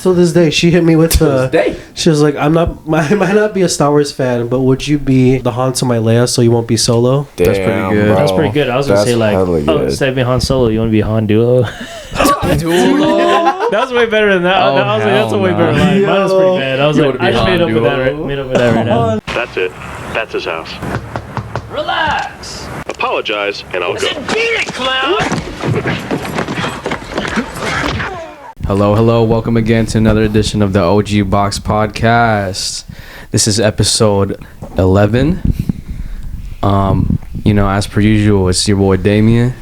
till this day. She hit me with this day. She was like, I might not be a Star Wars fan, but would you be the Han to my Leia so you won't be Solo? Damn, That's pretty good. bro. That's pretty good. I was gonna That's say like, hella oh, good. instead of being Han Solo, you want to be Han Duo. That was way better than that. Oh, I was like, that's a way hell better no. line. Mine was pretty bad. I was You like, wanna be I just Han made up with Duo? that right now. That's it. That's his house. Relax. Apologize, and I'll go. Hello. Welcome again to another edition of the OG Box Podcast. This is episode 11. As per usual, it's your boy Damien.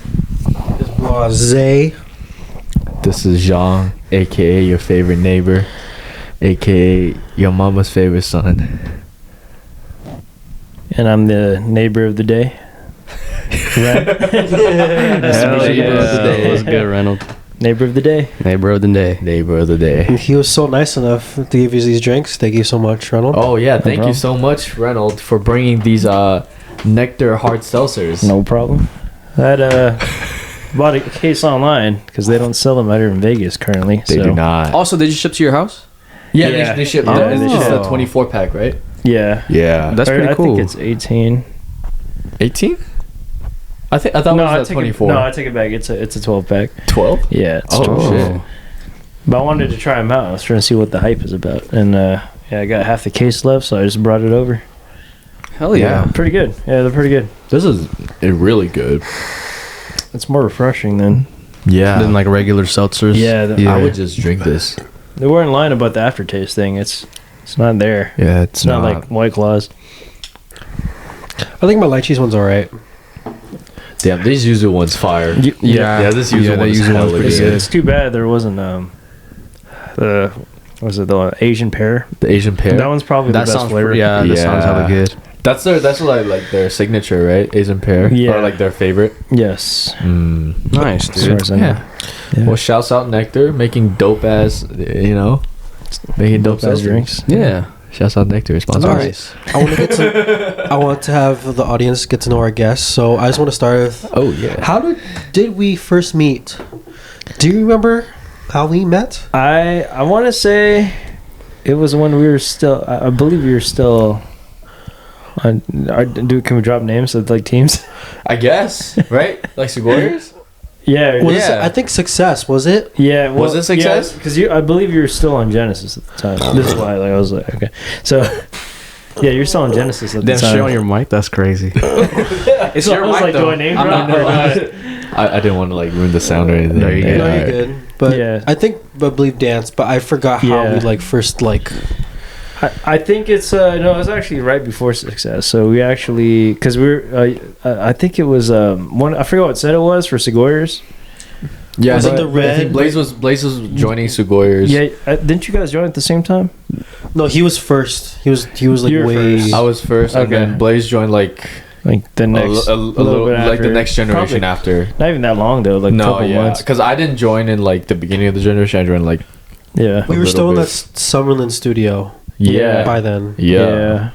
Blase. This is Jean, aka your favorite neighbor, aka your mama's favorite son. And I'm the neighbor of the day. Ren. Hell yeah. What's good, Renold? Neighbor of the day. Neighbor of the day. Neighbor of the day. He was so nice enough to give you these drinks. Thank you so much, Renold. Oh yeah, thank problem. you so much, Renold, for bringing these nectar hard seltzers. No problem. I had bought a case online because they don't sell them out here in Vegas currently. They do not. Also, did you ship to your house? Yeah, Yeah. they ship. Oh. It's just a 24 pack, right? Yeah. Yeah. That's pretty I cool. think it's 18. 18. I thought it was 24. No, I take it back. It's a 12 pack. 12. Yeah. It's Oh 12. shit. But I wanted to try them out. I was trying to see what the hype is about, and I got half the case left, so I just brought it over. Hell yeah. Pretty good. Yeah, they're pretty good. This is really good. It's more refreshing than. Yeah. Than like regular seltzers. Yeah, I would just drink this. They weren't lying about the aftertaste thing. It's not there. Yeah, It's not like White Claws. I think my lychee's one's alright. Damn, these yuzu one's fire. Yeah. This yuzu one is hella pretty good. good. It's too bad there wasn't the Asian pear. The Asian pear. That one's probably That the best sounds flavor. that sounds hella good. That's like their signature, right? Asian pear. Yeah. Or like their favorite. Yes. Nice, As far dude. as I know. Yeah. Yeah. Well, shouts out Nectar making dope ass, making dope Dope ass seltzers. drinks. Yeah. Shouts out Nectar, sponsor. All right. I want to have the audience get to know our guests. So I just want to start with, Oh yeah. how did we first meet? Do you remember how we met? I want to say it was when we were still. I believe we were still. Can we drop names of like teams? I guess, right? Like Warriors. Yeah. Was Yeah. I think Success, was it? Yeah, well, Was it Success? Because I believe you were still on Genesis at the time. This is why I was like, okay, so yeah, you're still on Genesis at the Then time. shit on your mic? That's crazy. It's So your I was mic, like, though. do I name I'm drop not- or not? I didn't want to like ruin the sound or anything. No, you're good. No, Yeah, you're alright. good. But Yeah. I believe dance, but I forgot how Yeah. we like first like. I think it's no, it was actually right before Success. So we actually because we were I think it was one I forget what set it was for Segoyers. Yeah, Was I it think- the I think red? Blaze was joining Sugoyers. Yeah, didn't you guys join at the same time? No, he was first. He was like You were way. first. I was first, and Okay. then Blaze joined like Like the next, a little little bit like the after. next generation Probably after. Not even that long though, like a No, couple yeah, months. because I didn't join in like the beginning of the generation. I joined like Yeah. We a were still in little that Summerlin studio Yeah. by then. yeah.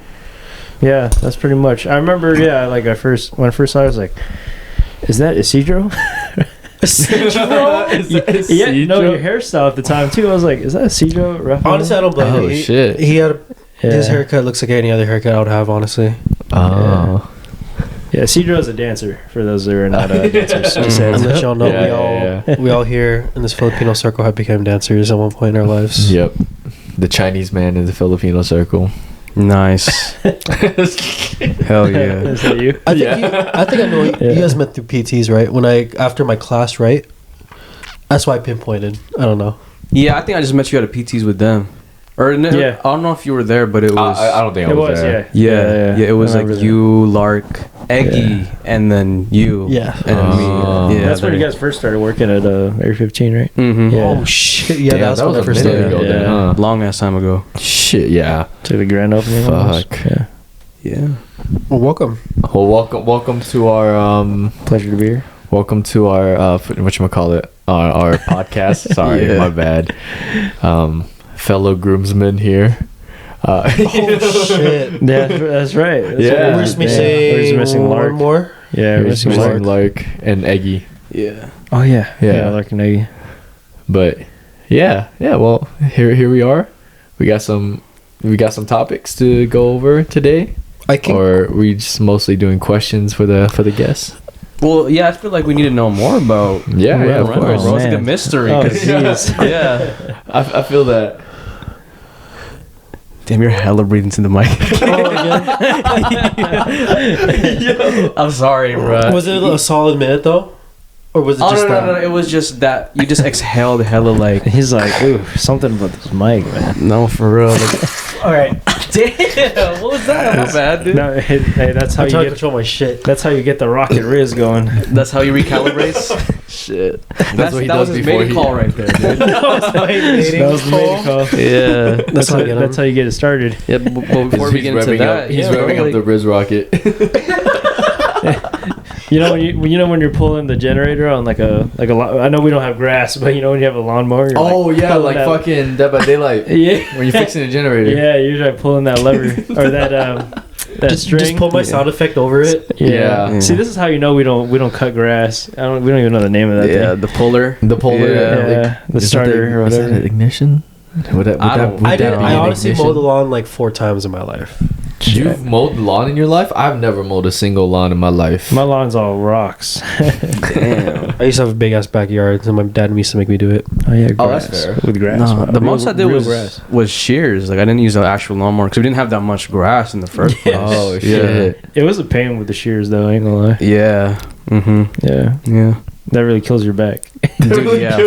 Yeah, that's pretty much. I remember, like when I first saw it, I was like, "Is that Isidro?" Yeah, no, your hairstyle at the time too. I was like, "Is that Isidro?" Raphael? Honestly, I don't blame Oh, him. shit. He had his Yeah. haircut looks like any other haircut I would have. Honestly, Oh. Yeah, Isidro's a dancer. For those that are not dancers, just I'll saying. let y'all know Yeah, we all here in this Filipino circle have become dancers at one point in our lives. Yep. The Chinese man in the Filipino circle. Nice. Hell yeah. Is that you? I think I know you Yeah. guys met through PTs, right? After my class, right? That's why I pinpointed. I don't know. Yeah, I think I just met you at a PT's with them. Or Yeah. I don't know if you were there, but it was. I don't think I It was was, there. yeah. Yeah, it was I like remember you, Lark, Eggy, and then you. Yeah. And then Oh. me. Yeah, That's when you guys first started working at Area 15, right? Mm-hmm. Yeah. Oh shit! Yeah, Damn, that's when I a first minute started. ago then, Yeah. huh? Long ass time ago. Shit, yeah. To the grand opening. almost. Fuck. Yeah. Yeah. Well, welcome. Well, welcome to our Pleasure to be here. welcome to our whatchamacallit, our podcast. Sorry, Yeah. my bad. Fellow groomsmen here. Oh shit! Yeah, that's right. That's Yeah. right. We're just Yeah. missing We're just missing Lark. one more. Yeah, we're Here's missing Lark. Lark and Eggy. Yeah. Oh yeah. Yeah. Lark and Eggy. But Yeah. Well, here we are. We got some topics to go over today. Or are we just mostly doing questions for the guests? Well, yeah, I feel like we need to know more about. Yeah, of Renold, course. bro. It's like a Man. mystery. Oh, 'cause- jeez. yeah. I feel that. Damn, you're hella breathing to the mic. I'm sorry, bro. Was it a solid minute though, or was it Oh just no, that? no, no! It was just that you just exhaled hella like. He's like, ooh, something about this mic, man. No, for real. Like, All right, damn, what was that? My bad, dude. No, hey, that's how I'm you trying to get. control my shit. That's how you get the rocket Riz going. That's how you recalibrate. Shit. That was his mating call right there, dude. That was the mating call. Yeah, That's how I get him. that's how you get it started. yeah. But before we get into that, he's yeah, revving bro, up the Riz rocket. You know when you're pulling the generator on like a I know we don't have grass, but you know when you have a lawnmower. You're Oh yeah, pulling like that- fucking Dead by Daylight. Yeah. When you're fixing a generator. Yeah, you're like pulling that lever or that string. Just put my sound effect over it. Yeah. Yeah. See, this is how you know we don't cut grass. We don't even know the name of that yeah, thing. the puller. The polar. Yeah, the is starter or is that whatever. an ignition? Would that, I don't- I did. be I an honestly ignition? mowed the lawn like 4 times in my life. You've mowed the lawn in your life? I've never mowed a single lawn in my life. My lawn's all rocks. Damn. I used to have a big ass backyard, and my dad used to make me do it. Oh yeah, Oh, that's fair. With grass. No, Wow. the most I did Real was grass. shears. Like I didn't use an actual lawnmower because we didn't have that much grass in the first place. Oh Yeah. shit. It was a pain with the shears though. I ain't gonna lie. Yeah. Mm-hmm. Yeah, Yeah. that really kills your back. Dude, yeah.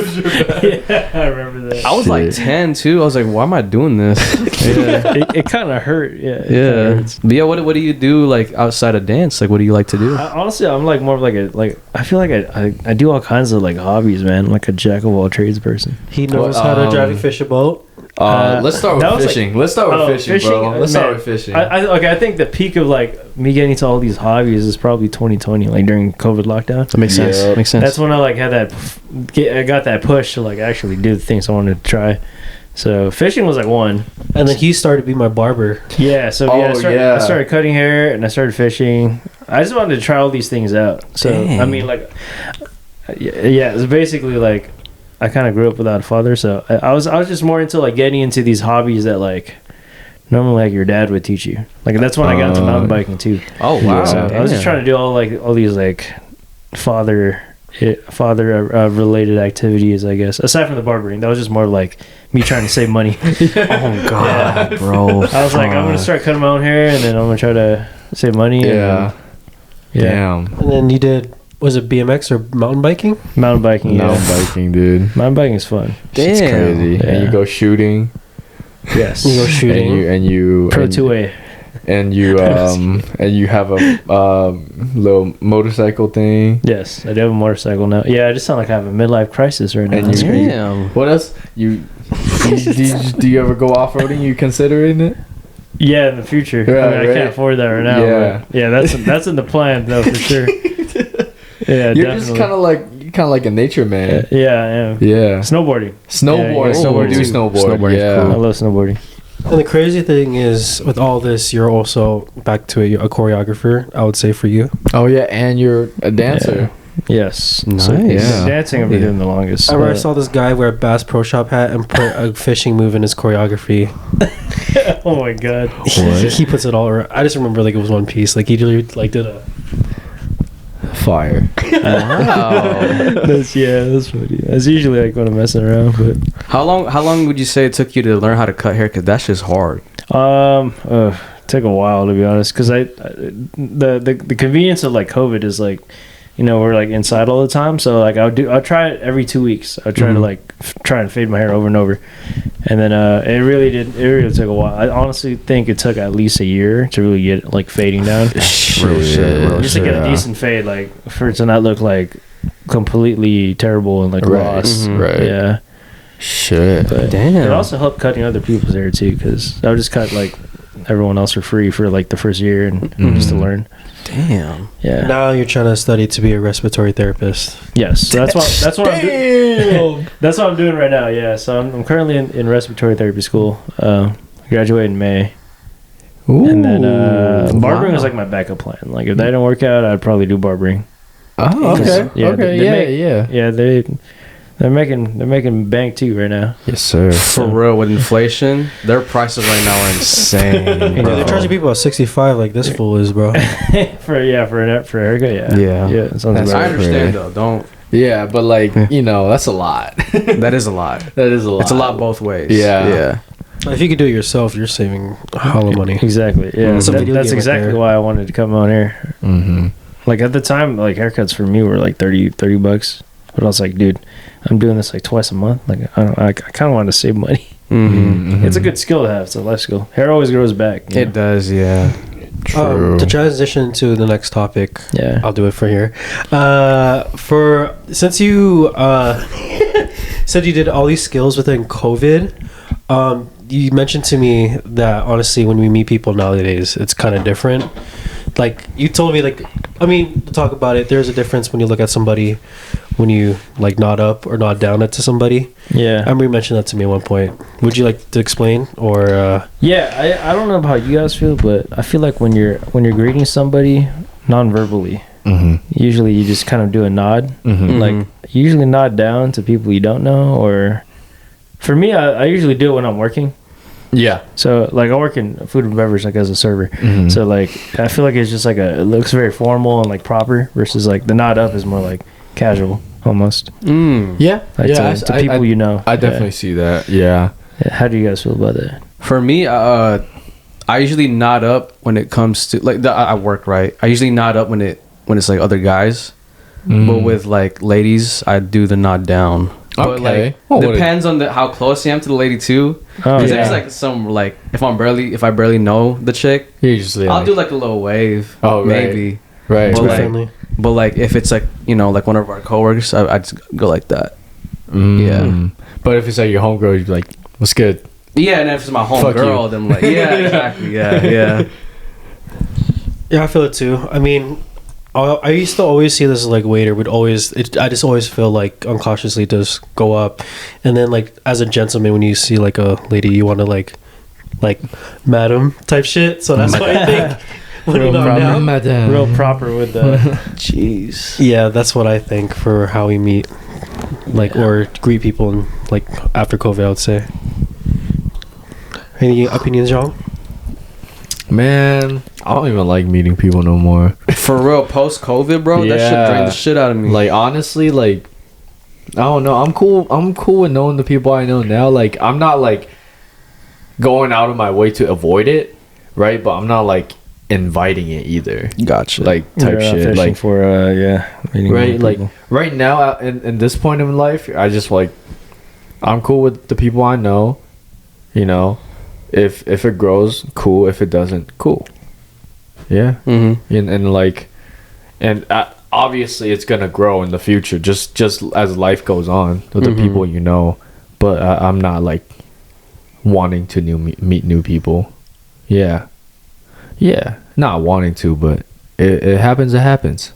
Yeah, I remember that. I was like Shit. 10 too. I was like, why am I doing this? Yeah. It kind of hurt. Yeah. it kinda Yeah. hurts. But yeah, what do you do like outside of dance? Like what do you like to do? Honestly, I'm like more of like I feel like I do all kinds of like hobbies, man. I'm like a jack of all trades person. He knows What, how to drive a um, fish a boat. Let's start that with was fishing. Let's start with fishing, bro. Let's start man. with fishing. I think the peak of like me getting into all these hobbies is probably 2020, like during COVID lockdown. That makes sense. Yeah. Makes sense. That's when I like had I got that push to like actually do the things I wanted to try. So fishing was like one. And then he started to be my barber. Yeah. So Oh, I started cutting hair and I started fishing. I just wanted to try all these things out. So Dang. I mean, like, yeah, it's basically like I kind of grew up without a father, so I was just more into like getting into these hobbies that like normally like your dad would teach you. Like that's when I got into mountain biking too. oh wow. So I was just trying to do all these like father related activities, I guess. Aside from the barbering, that was just more like me trying to save money. Oh god, bro. I was like, I'm gonna start cutting my own hair, and then I'm gonna try to save money. yeah. Yeah. Damn. And then you did, was it BMX or mountain biking? Mountain biking. Yeah. Mountain biking, dude. Mountain biking is fun. It's Damn. crazy. Yeah. And you go shooting. Yes. You go shooting. And you Pro and, 2A. and you and you have a little motorcycle thing. Yes, I do have a motorcycle now. Yeah, I just sound like I have a midlife crisis right now. And That's you- crazy. Damn. What else? Do you ever go off roading? You considering it? Yeah, in the future. Yeah, I mean, I right. can't afford that right now. Yeah. But yeah, that's in the plan though for sure. Yeah, You're definitely. just kind of like a nature man. Yeah, I am. Yeah. Snowboarding. Snowboard. Yeah, snowboard You do too. snowboard. Snowboarding's Yeah. I love snowboarding. And the crazy thing is, with all this, you're also back to a choreographer, I would say, for you. Oh yeah, and you're a dancer. Yes. Nice. Yeah. Dancing I've been doing the longest. I remember I saw this guy wear a Bass Pro Shop hat and put a fishing move in his choreography. Oh my god. He puts it all around. I just remember like it was one piece. Like he really like did a. Fire. Wow. That's funny. That's usually like when I'm messing around, but How long would you say it took you to learn how to cut hair? Because that's just hard. took a while to be honest, because the convenience of like COVID is like, you know, we're like inside all the time, so like I'll try it every 2 weeks. I'll try to like try and fade my hair over and over, and then it really took a while. I honestly think it took at least a year to really get it, like fading down. Real shit. Just to get a decent fade, like for it to not look like completely terrible and like lost. Mhm. Right. Yeah. Shit. But Damn. it also helped cutting other people's hair too, because I would just cut like everyone else for free for like the first year and just to learn. Damn. Yeah. Now you're trying to study to be a respiratory therapist. Yes. So that's what I'm doing. That's what I'm doing right now. Yeah. So I'm currently in respiratory therapy school. Graduate in May. Ooh, And then barbering wow. was like my backup plan. Like if that didn't work out, I'd probably do barbering. Oh, okay. Yeah, okay. they Yeah, make- yeah. Yeah, They're making bank too right now. Yes, sir. For real, with inflation, their prices right now are insane. Dude, they're charging people at 65 like this fool is, bro. for a haircut, Yeah. It sounds I about right. understand though. Don't. Yeah, but like that's a lot. That is a lot. That is a lot. It's a lot both ways. Yeah. If you could do it yourself, you're saving a hell of money. Exactly. Yeah, That's a video that's game right exactly there. why I wanted to come on here. Mm-hmm. Like at the time, like haircuts for me were like $30. But I was like, dude, I'm doing this like twice a month. Like I kind of want to save money. Mm-hmm. It's a good skill to have. It's a life skill. Hair always grows back. you know? It does. Yeah. True. To transition to the next topic, Yeah. I'll do it for here. Since you said you did all these skills within COVID, you mentioned to me that honestly, when we meet people nowadays, it's kind of different. Like you told me, like to talk about it. There's a difference when you look at somebody, when you like nod up or nod down to somebody. Yeah. I remember you mentioned that to me at one point. Would you like to explain or? Yeah, I don't know how you guys feel, but I feel like when you're greeting somebody non-verbally, usually you just kind of do a nod. Like you usually nod down to people you don't know, or for me, I usually do it when I'm working. Yeah. So like I work in food and beverage, like as a server. So like I feel like it's just like it looks very formal and like proper, versus like the nod up is more like casual almost. Yeah. Like to people you know. I definitely see that. Yeah. How do you guys feel about that? For me, I usually nod up when it comes to like I work, right. I usually nod up when it's like other guys, but with like ladies, I do the nod down. But Okay. like depends on how close I am to the lady too. Oh, Because yeah. if it's like some like if I barely know the chick, Usually I'll do like a little wave. Oh, right. maybe. right. But Too like, friendly. but like if it's like like one of our coworkers, I just go like that. Yeah. But if it's like your homegirl, you'd be like, "What's good?" Yeah, and if it's my home Fuck girl, you. then I'm like, yeah, exactly, yeah. Yeah, I feel it too. I mean, I used to always see this as like waiter would always. I just always feel like unconsciously just go up, and then like as a gentleman, when you see like a lady, you want to like madam type shit. So that's why I think when you knock down. Real proper with the Jeez. Yeah, that's what I think for how we meet, like or greet people in, like after COVID. I would say. Any opinions, y'all? Man, I don't even like meeting people no more. For real, post COVID, bro, that shit Yeah. drained the shit out of me. Like honestly, like I don't know. I'm cool with knowing the people I know now. Like I'm not like going out of my way to avoid it, right? But I'm not like inviting it either. gotcha. Like type shit. Like for meeting right, more like people. right now in this point in life, I just like I'm cool with the people I know. You know, if it grows, cool. If it doesn't, cool. Yeah. And like, and obviously it's gonna grow in the future, just as life goes on with the people you know. But I'm not like wanting to meet new people. Yeah, not wanting to, but it happens. It happens.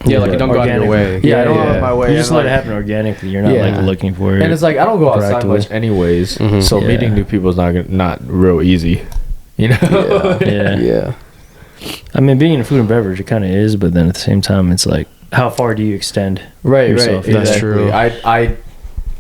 Yeah, like you don't go out of your way. Yeah, I don't go out of my way. You just and, let it like, happen organically. You're not like looking for it. And it's like I don't go outside proactively. much anyways, so Yeah. meeting new people is not real easy. You know. Yeah. I mean, being in food and beverage, it kind of is, but then at the same time, it's like, how far do you extend Right. yourself? That's Exactly. true.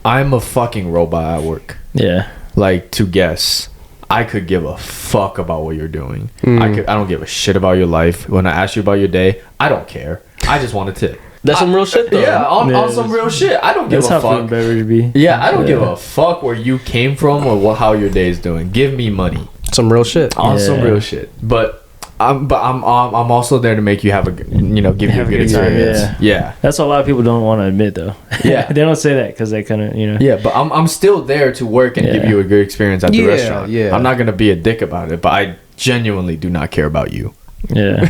I'm a fucking robot at work. Yeah. Like to guess, I could give a fuck about what you're doing. I don't give a shit about your life. When I ask you about your day, I don't care. I just want a tip. That's some real shit though. Yeah, on some real shit. I don't give That's a how food and fuck. beverage be. Yeah, I don't give a fuck where you came from or how your day is doing. Give me money Some real shit. on some Yeah. real shit. But I'm also there to make you have a give you a good Have a good experience. time, Yeah. That's what a lot of people don't want to admit, though. Yeah. They don't say that because they kind of, Yeah, but I'm still there to work and give Yeah. you a good experience at the Yeah, restaurant. yeah. I'm not gonna be a dick about it, but I genuinely do not care about you. Yeah.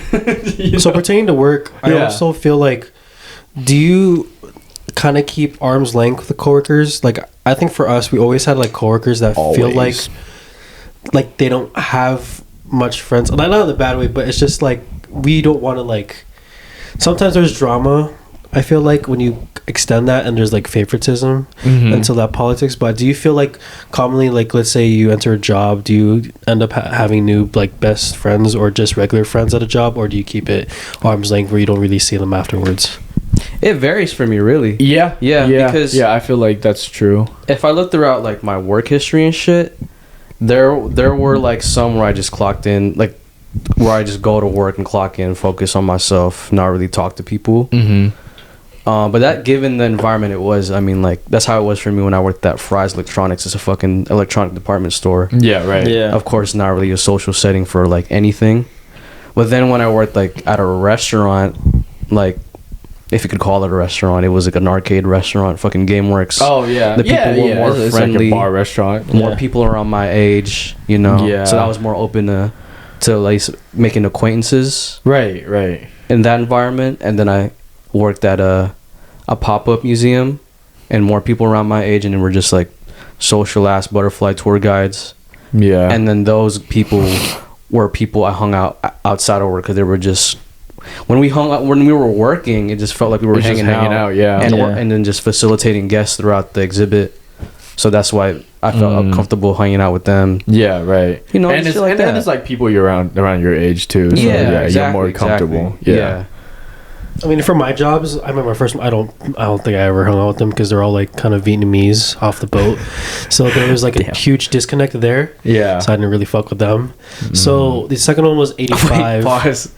So pertaining to work, I Yeah. also feel like, do you kind of keep arm's length with the coworkers? Like, I think for us, we always had like coworkers that feel Always. like they don't have much friends. Not in a bad way, but it's just like we don't want to like. Sometimes there's drama. I feel like when you extend that and there's like favoritism into that politics. But do you feel like commonly, like let's say you enter a job, do you end up having new like best friends or just regular friends at a job, or do you keep it arm's length where you don't really see them afterwards? It varies for me, really. Yeah, because I feel like that's true. if I look throughout like my work history and shit, there were like some where I just clocked in, like where I just go to work and clock in, focus on myself, not really talk to people. Mm-hmm. But that, given the environment it was, I mean, like that's how it was for me when I worked at Fry's Electronics. It's a fucking electronic department store. Yeah, right. Yeah. Of course, not really a social setting for like anything. But then when I worked like at a restaurant, like, if you could call it a restaurant, it was like an arcade restaurant, fucking GameWorks. Oh yeah, The people were more it's friendly. like a bar restaurant. More people around my age, you know. Yeah. So I was more open to like making acquaintances Right. in that environment. And then I worked at a pop-up museum, and more people around my age, and then we're just like social ass butterfly tour guides. Yeah. And then those people were people I hung out outside of work, because they were just, when we were working, it just felt like we were hanging out, yeah. and then just facilitating guests throughout the exhibit. So that's why I felt comfortable hanging out with them. Yeah, right. You know, and just it's, shit like and then that. it's like people you're around your age too. So Yeah, exactly, you're more comfortable. exactly. Yeah. I mean, for my jobs, I remember my first. I don't think I ever hung out with them because they're all like kind of Vietnamese off the boat. So there was like a huge disconnect there. Yeah. So I didn't really fuck with them. So the second one was 85. Wait, pause.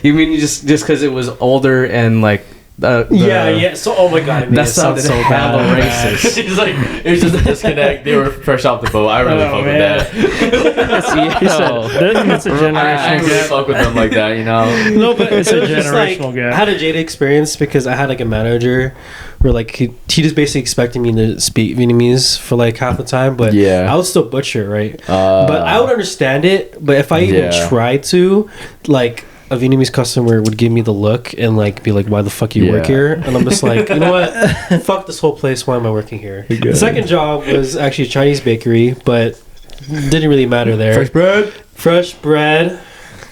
You mean you just because it was older and like Yeah. So, oh my god, that sounded so hella bad. racist. It's like it's just a disconnect. They were fresh off the boat. I really fuck with that. It's a I generational really gap. fuck with them like that, you know. No, but It's it a was just like, generational gap. I had a jaded experience because I had like a manager where like he just basically expected me to speak Vietnamese for like half the time, but Yeah. I would still butcher, right? But I would understand it. But if I even Yeah. tried to, like, a Vietnamese customer would give me the look and like be like, "Why the fuck you work Yeah. here?" And I'm just like, you know what? Fuck this whole place. Why am I working here? The second job was actually a Chinese bakery, but didn't really matter there. Fresh bread.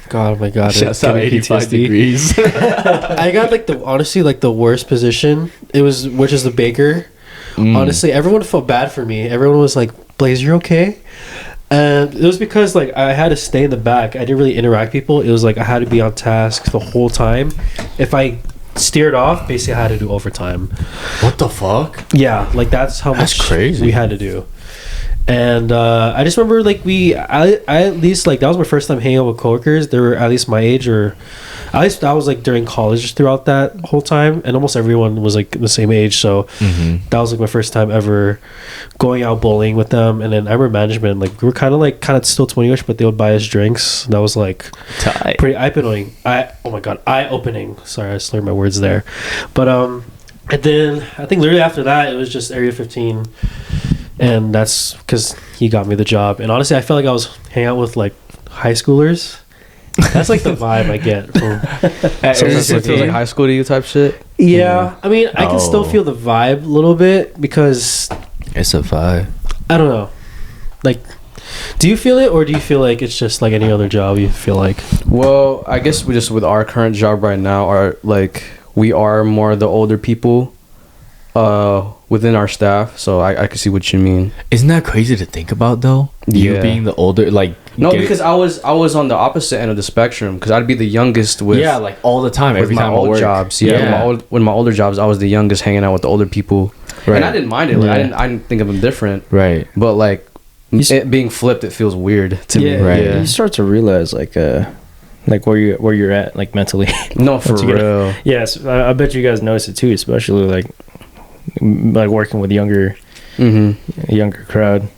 God, oh my God. Shouts out giving 85 PTSD. degrees. I got like the worst position. Which is the baker. Honestly, everyone felt bad for me. Everyone was like, "Blaze, you're okay." And it was because like I had to stay in the back. I didn't really interact with people. It was like I had to be on task the whole time. If I steered off, basically I had to do overtime. What the fuck? Yeah, like that's how That's much crazy. we had to do. And I just remember like I at least like that was my first time hanging out with coworkers. They were at least my age, or at least that was like during college throughout that whole time, and almost everyone was like the same age. So that was like my first time ever going out bowling with them. And then I remember management, like we were kind of still 20ish, but they would buy us drinks. That was like pretty eye-opening. Eye-opening. Sorry, I slurred my words there. But and then I think literally after that it was just Area 15. And that's because he got me the job. And honestly, I felt like I was hanging out with like high schoolers. That's like the vibe I get from. So it feels like high school to you type shit. Yeah, I mean, I can still feel the vibe a little bit because It's a vibe. I don't know. Like, do you feel it, or do you feel like it's just like any other job? You feel like? Well, I guess we just, with our current job right now, are like we are more the older people within our staff, so I can see what you mean. Isn't that crazy to think about though? You Yeah. being the older, like Because I was on the opposite end of the spectrum, because I'd be the youngest with like all the time, with every my time I old work. jobs. Yeah, with my older jobs, I was the youngest, hanging out with the older people, Right. and I didn't mind it. Like, Yeah. I didn't think of them different, Right. but like it being flipped, it feels weird to me. Right. Yeah. You start to realize like where you're at, like mentally. No, for Once you get- real. Yes, I bet you guys notice it too, especially like working with younger crowd.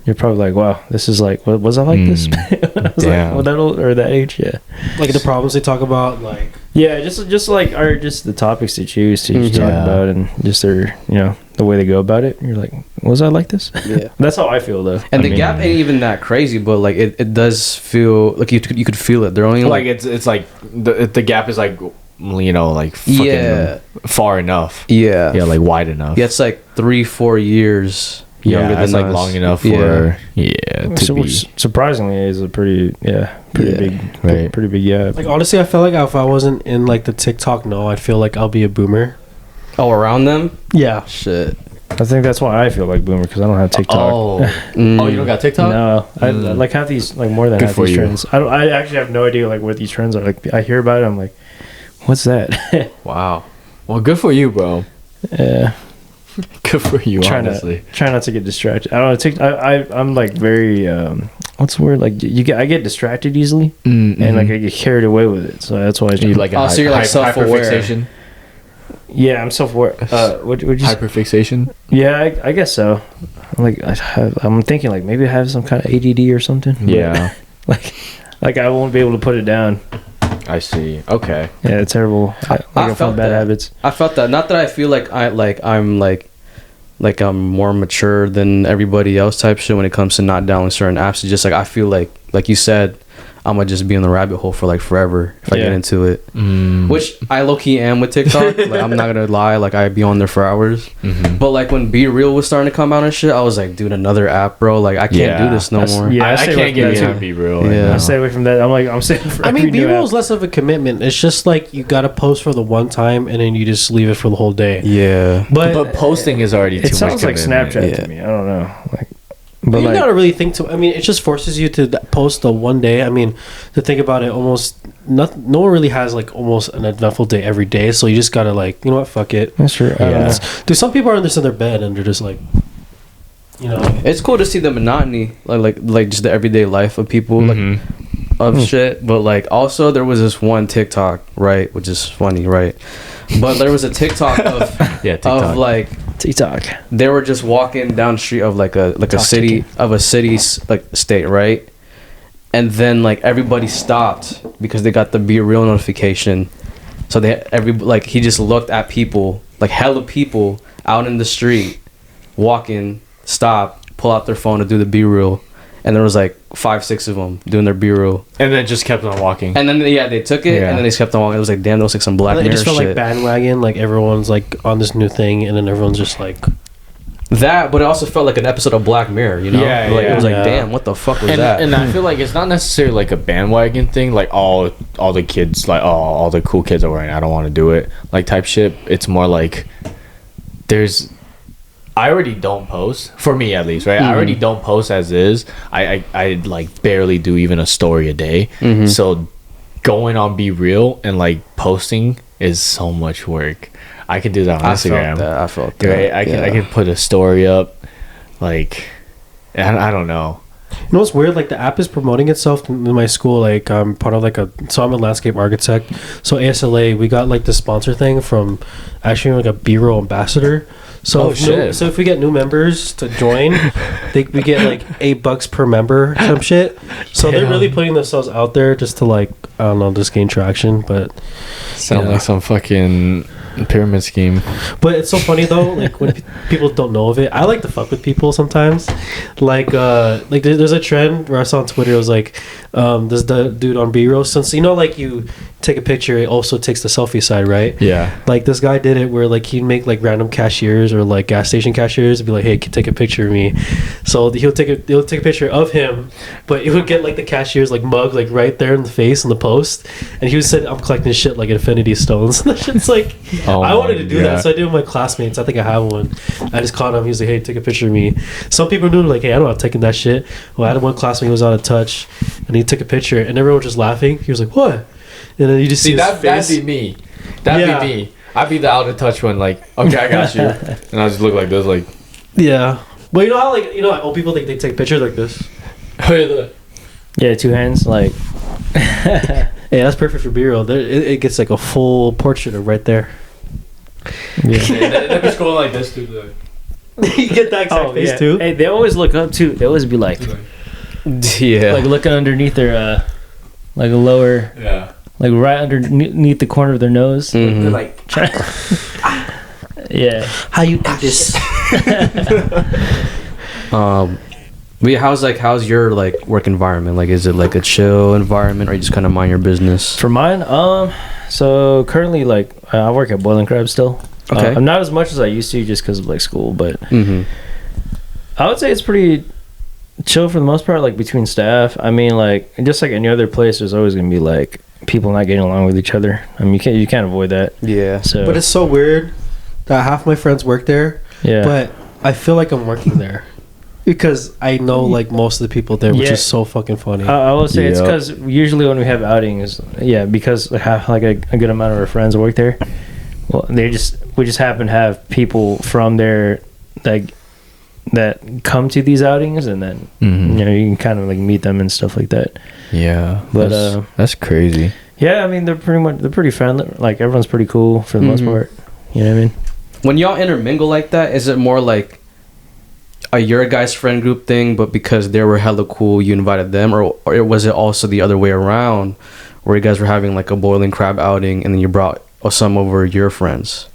You're probably like, wow, this is like, was I like this? When I was Damn. like, well, that old or that age, yeah. Like the problems they talk about, like Yeah, just like are just the topics they choose to talk Yeah. about, and just their the way they go about it. You're like, was I like this? Yeah. That's how I feel though. And I the mean, gap ain't even that crazy, but like it does feel like you could feel it. They're only Like it's like the gap is like like fucking Yeah. far enough. yeah, Yeah, like wide enough. yeah. It's like 3-4 years younger than it's like us. long enough Yeah. for to so, be which surprisingly is a pretty Yeah. big Right. pretty big gap. like honestly, I felt like if I wasn't in like the TikTok, I'd feel like I'll be a boomer. Oh, around them. Yeah. Shit. I think that's why I feel like boomer, because I don't have TikTok. oh you don't got TikTok? No, I like half these, like more than Good half for these you. trends. I actually have no idea like what these trends are. Like I hear about it, I'm like, what's that? Wow. Well, good for you, bro. Yeah. Good for you, honestly. Try not to get distracted. I don't know. I'm like very what's the word? Like I get distracted easily, Mm-hmm. and like I get carried away with it. So that's why I You like so you're like self-aware. hyperfixation? yeah, I'm self-aware. What you say? Hyperfixation? Yeah, I guess so. I'm thinking like maybe I have some kind of ADD or something. but, Yeah. like I won't be able to put it down. I see. Okay. Yeah, it's terrible. I felt bad that. habits. I felt that. Not that I feel like I'm more mature than everybody else type shit when it comes to not downloading certain apps. It's just like I feel like you said, I'm gonna just be in the rabbit hole for like forever if I get into it. Which I low key am with TikTok. Like I'm not gonna lie, like I'd be on there for hours. But like when Be Real was starting to come out and shit, I was like, dude, another app, bro. Like I can't do this no more. Yeah, I can't get into Be Real. Yeah. Right I stay away from that. I'm saying. I mean, B-roll is less of a commitment. It's just like you gotta post for the one time and then you just leave it for the whole day. Yeah. But posting is already too much. It sounds like commitment. Snapchat Yeah. to me. I don't know. Like, But but you like, gotta really think to. I mean, it just forces you to post the one day. I mean, to think about it, almost no one really has like almost an eventful day every day. So you just gotta like, you know what, fuck it. that's true. Yeah. Dude, some people are just in their bed and they're just like, you know. It's cool to see the monotony, like just the everyday life of people, like of shit. But like also there was this one TikTok, right, which is funny, right? But there was a TikTok of TikTok. of like TikTok. they were just walking down the street of like a city of a city's like state, right? And then like everybody stopped because they got the Be Real notification. So he just looked at people, like hella people out in the street walking, stop, pull out their phone to do the Be Real. And there was like 5-6 of them doing their Be Real. And then just kept on walking. And then they took it and then they just kept on walking. It was like, damn, that was like some Black Mirror It just felt shit. like bandwagon. Like everyone's like on this new thing, and then everyone's just like. That, but it also felt like an episode of Black Mirror, you know? Yeah, Like, it was like, yeah. damn, what the fuck was that? And I feel like it's not necessarily like a bandwagon thing. Like all the kids, like all the cool kids are wearing. I don't want to do it. Like type shit. It's more like I already don't post, for me at least, right? I already don't post as is. I like barely do even a story a day. So going on Be Real and like posting is so much work. I could do that on Instagram. I felt that. Right? I can put a story up, like I don't know. You know what's weird? Like the app is promoting itself in my school. Like I'm part of I'm a landscape architect. So ASLA, we got like the sponsor thing from actually like a B-roll ambassador. So if we get new members to join, we get like $8 per member, some shit. So they're really putting themselves out there just to like, I don't know, just gain traction. But Sound like some fucking pyramid scheme. But it's so funny though, like when people don't know of it. I like to fuck with people sometimes. Like there's a trend where I saw on Twitter. It was like this dude on B-roll, since you know, like you take a picture, it also takes the selfie side, right? Yeah. Like this guy did it where like he'd make like random cashiers or like gas station cashiers and be like, hey, take a picture of me. So he'll take a picture of him, but it would get like the cashier's like mug like right there in the face in the post, and he would say, I'm collecting shit like infinity stones. That shit's like, I wanted to do that, so I did it with my classmates. I think I have one. I just caught him. He was like, hey, take a picture of me. Some people knew like, hey, I don't know, taking that shit. Well, I had one classmate who was out of touch, and he took a picture, and everyone was just laughing. He was like, what? And then you just see his face. That'd be me. That'd be me. I'd be the out of touch one. Like, okay, I got you, and I just look like this, like. Yeah. Well, you know how like old people think they take pictures like this. Yeah, two hands like. Yeah, that's perfect for B-roll. It gets like a full portrait of right there. Yeah. That'd be going like this too. You get that exact face too. Hey, they always look up too. They always be like, Yeah. like looking underneath their like a lower, Yeah. like right underneath the corner of their nose. Mhm. They're like. Yeah. How you do this? But how's your like work environment? Like, is it like a chill environment, or you just kind of mind your business? For mine, so currently like I work at Boiling Crab still. Okay. I'm not as much as I used to just because of like school, but Mm-hmm. I would say it's pretty chill for the most part. Like between staff, I mean, like just like any other place, there's always gonna be like people not getting along with each other. I mean, you can't avoid that. Yeah. So, But it's so weird that half my friends work there, yeah. but I feel like I'm working there because I know like most of the people there, which Yeah. is so fucking funny. I will say it's Yep. because usually when we have outings, because we have like a good amount of our friends work there. Well, we just happen to have people from there like that come to these outings, and then Mhm. you know you can kind of like meet them and stuff like that. Yeah, But, that's crazy. Yeah, I mean they're pretty friendly. Like everyone's pretty cool for the most Mhm. part. You know what I mean? When y'all intermingle like that, is it more like your guys' friend group thing, but because they were hella cool, you invited them, or was it also the other way around, where you guys were having like a boiling crab outing and then you brought some over your friends?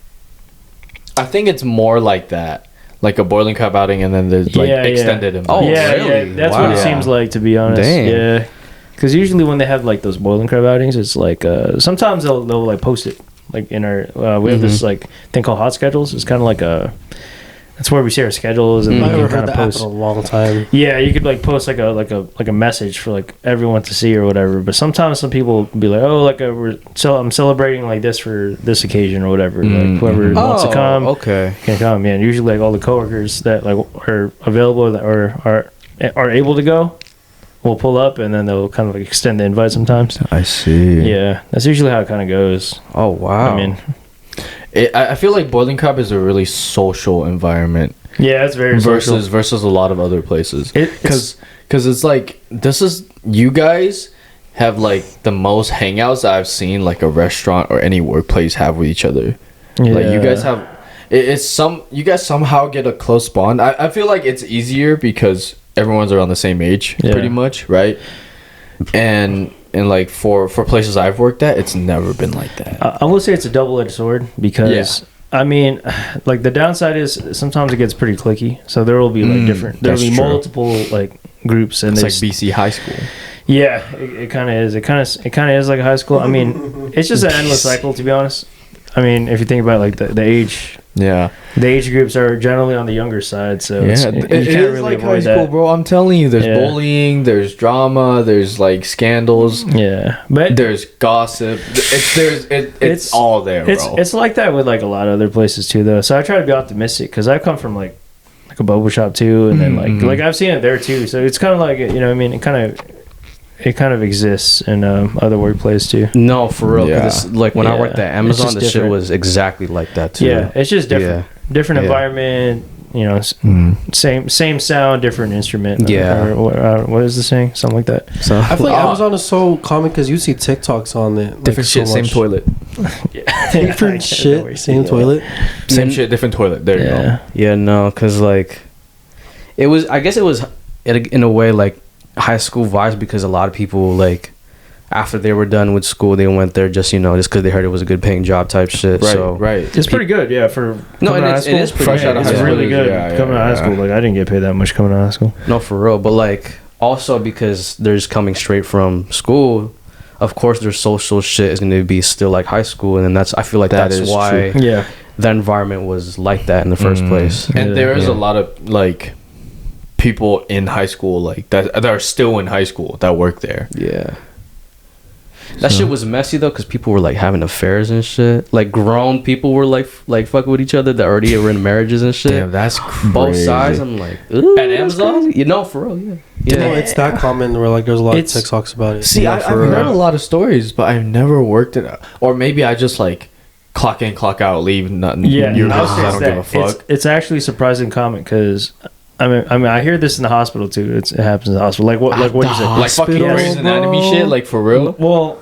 I think it's more like that, like a boiling crab outing, and then there's like extended. Oh, yeah, really? yeah, that's Wow. what it seems like, to be honest. Dang. Yeah, because usually when they have like those boiling crab outings, it's like sometimes they'll like post it like in our we have this like thing called hot schedules. It's kind of like that's where we share our schedules and I like, you haven't kind heard of that post. happen in a long time. Yeah, you could like post like a message for like everyone to see or whatever. But sometimes some people will be like, oh, like I'm celebrating like this for this occasion or whatever. Like whoever wants to come, okay. can come. Yeah, and usually like all the coworkers that like are available that are able to go will pull up, and then they'll kind of like extend the invite sometimes. I see. Yeah, that's usually how it kind of goes. Oh wow. I mean, I feel like boiling crab is a really social environment yeah, it's very social. versus a lot of other places. It's- Because it's like you guys have like the most hangouts that I've seen like a restaurant or any workplace have with each other. Like you guys have you guys somehow get a close bond. I feel like it's easier because everyone's around the same age, pretty much, right? And like for places I've worked at, it's never been like that. I will say it's a double-edged sword because I mean, like the downside is sometimes it gets pretty cliquey. So there will be like different. There will that's be true. multiple like groups, and It's like there's BC high school. yeah, it kind of is. It kind of is like a high school. I mean, it's just an endless cycle, to be honest. I mean, if you think about like the age. Yeah. The age groups are generally on the younger side, so Yeah, you it can't is really like high avoid school, that. bro. I'm telling you, there's Yeah. bullying, there's drama, there's like scandals, Yeah, but there's gossip. It's all there, bro. it's like that with like a lot of other places too, though. So I try to be optimistic because I come from like a boba shop too, and then like I've seen it there too. So it's kind of like, you know what I mean, it kind of exists in other workplaces too. No, for real. 'Cause Yeah. it's, like when I Yeah. worked at It's Amazon, just the shit different. was exactly like that too. Yeah, it's just different. Different Yeah. environment, you know, same sound, different instrument. Yeah. Or what is the saying? Something like that. So I feel like Amazon is so common because you see TikToks on it. Like, different so shit, same much. toilet. Different shit, same toilet. Same shit, different toilet. There you go. Yeah. yeah, no, because like it was. I guess it was in a way like high school vibes because a lot of people like after they were done with school, they went there just because they heard it was a good paying job type shit. Right, so right. It's pretty good, yeah. For No, coming and out of it school. is pretty Fresh good. out of It's high school. really good Yeah, coming out of yeah. high school. Like I didn't get paid that much coming out of high school. No, for real. But like also because there's coming straight from school, of course their social shit is going to be still like high school, and then I feel like That that's is why true. Yeah. the environment was like that in the first place. And there is Yeah. a lot of like people in high school like that are still in high school that work there. Yeah. That shit was messy though, because people were like having affairs and shit. Like grown people were like fucking with each other that already were in marriages and shit. Damn, that's crazy. Both sides. I'm like, ooh, At that's Amazon? crazy. You know, for real, yeah. You know, it's that common where like there's a lot of It's- TikToks about it. See, Yeah, I've for real. heard a lot of stories, but I've never worked it. Or maybe I just like clock in, clock out, leave. Nothing. Yeah, Your I would business. say I it's don't give a that. fuck. It's actually surprising common because I mean I hear this in the hospital too. It happens in the hospital. Like what you said. Like fucking Hospital, Grey's Anatomy bro. shit, like for real. Well,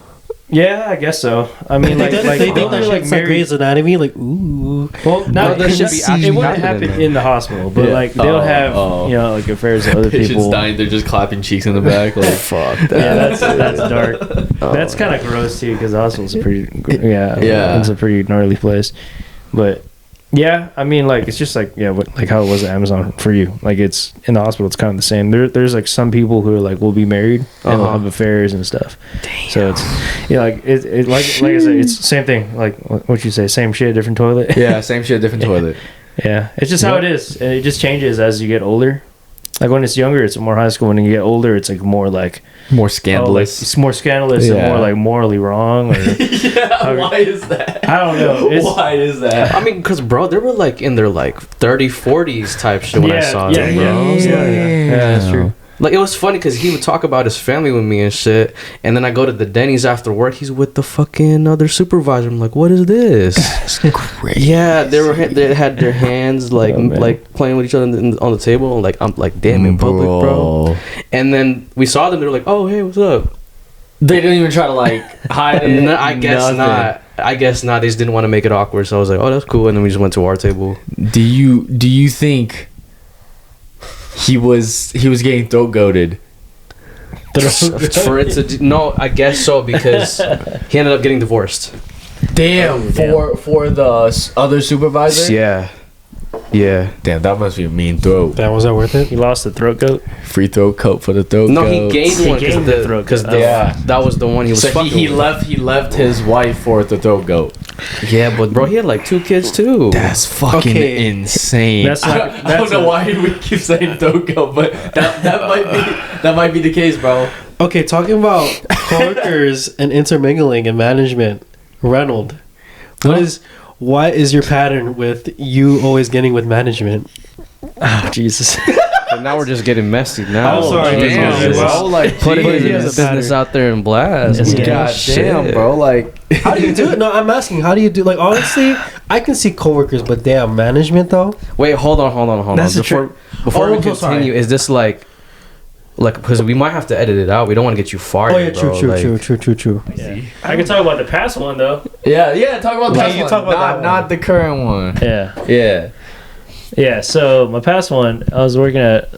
yeah, I guess so. I mean, like they they're think that like shit's like Grey's Anatomy, like ooh. Well, not that should be actually it wouldn't happening, happen though. in the hospital, but Yeah. like they'll have like affairs with other Patients people. dying, they're just clapping cheeks in the back. Like fuck that. Yeah, that's dark. That's kind of gross too, because the hospital's a pretty Yeah. it's a pretty gnarly place. But yeah, I mean, like it's just like like how it was at Amazon for you. Like it's in the hospital, it's kind of the same. There's like some people who are like will be married and will have affairs and stuff. Damn. So it's like it like I said, it's the same thing. Like what you say, same shit, different toilet. Yeah, same shit, different toilet. Yeah, it's just how it is, and it just changes as you get older. Like when it's younger, it's more high school. When you get older, it's like more like More oh, like, scandalous. it's more scandalous and Yeah. more like morally wrong. Or, Yeah, why is that? I don't know. It's, Why is that? I mean, because bro, they were like in their like 30s, 40s type shit when I saw them, bro. yeah, that's true. Like, it was funny because he would talk about his family with me and shit. And then I go to the Denny's after work. He's with the fucking other supervisor. I'm like, what is this? That's crazy. Yeah, they had their hands like like playing with each other on the table. Like, I'm like, damn, in public, bro. And then we saw them. They were like, oh, hey, what's up? They didn't even try to like hide it. No, I guess not. I guess not. They just didn't want to make it awkward. So I was like, oh, that's cool. And then we just went to our table. Do you think he was getting throat goaded? For it to no, I guess so, because he ended up getting divorced. Damn, for the other supervisor. Yeah. Damn, that must be a mean throat. That was that worth it? He lost the throat goat. Free throat coat for the throat. No, goat. he gained one because that was the one he was. So fucking he with. left his wife for the throat goat. Yeah, but bro, he had like 2 kids too. That's fucking insane. I don't know why we keep saying throat goat, but that might be the case, bro. Okay, talking about coworkers and intermingling and management, Renold, what is your pattern with you always getting with management? Oh, Jesus. And now we're just getting messy now. I'm sorry. Damn, bro. Like Putting his business out there and blast. God damn, bro. Like, How do you do it? No, I'm asking. How do you do? Like, honestly, I can see coworkers, but damn, management though. Wait, hold on. That's Before we continue, is this like because we might have to edit it out. We don't want to get you fired. Oh yeah, bro. true. Yeah. I can talk about the past one though. yeah. Talk about Yeah, that you one. talk about that one. Not the current one. Yeah. Yeah. So my past one, I was working at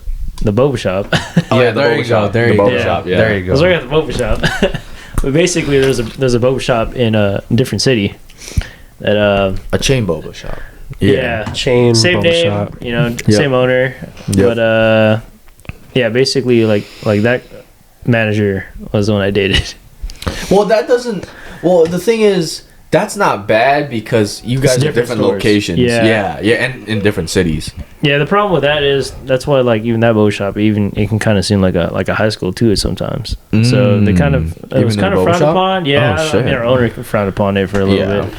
the boba shop. Yeah, there you go. There you The go. boba shop, yeah. There you I was go. working at the boba shop. But basically, there's a boba shop in a different city. That A chain boba shop. yeah. Chain Same boba name, shop. same owner. Yep. But yeah, basically like that manager was the one I dated. Well, that doesn't. Well, the thing is, that's not bad because you guys are different different stores. locations. Yeah. and in different cities. Yeah, the problem with that is that's why like even that boba shop, it can kind of seem like a high school too sometimes. So they kind of it Even was in kind the of boba frowned shop? upon. Yeah, Oh, shit. our owner frowned upon it for a little bit.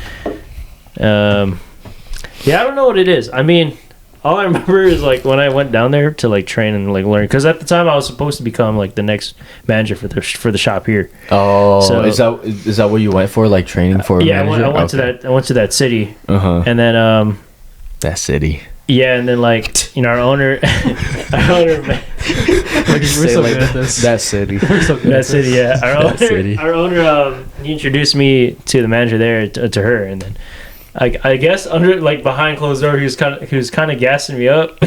Yeah, I don't know what it is. I mean, all I remember is like when I went down there to like train and like learn, because at the time I was supposed to become like the next manager for the shop here. Oh, So- is that what you went for? Like training for a Yeah, manager? I went to that city, And then that city. yeah, and then like our owner, Say like that city. that city, yeah, That city. our owner, he introduced me to the manager there to her, and then. I guess under like behind closed door, he was kind of gassing me up.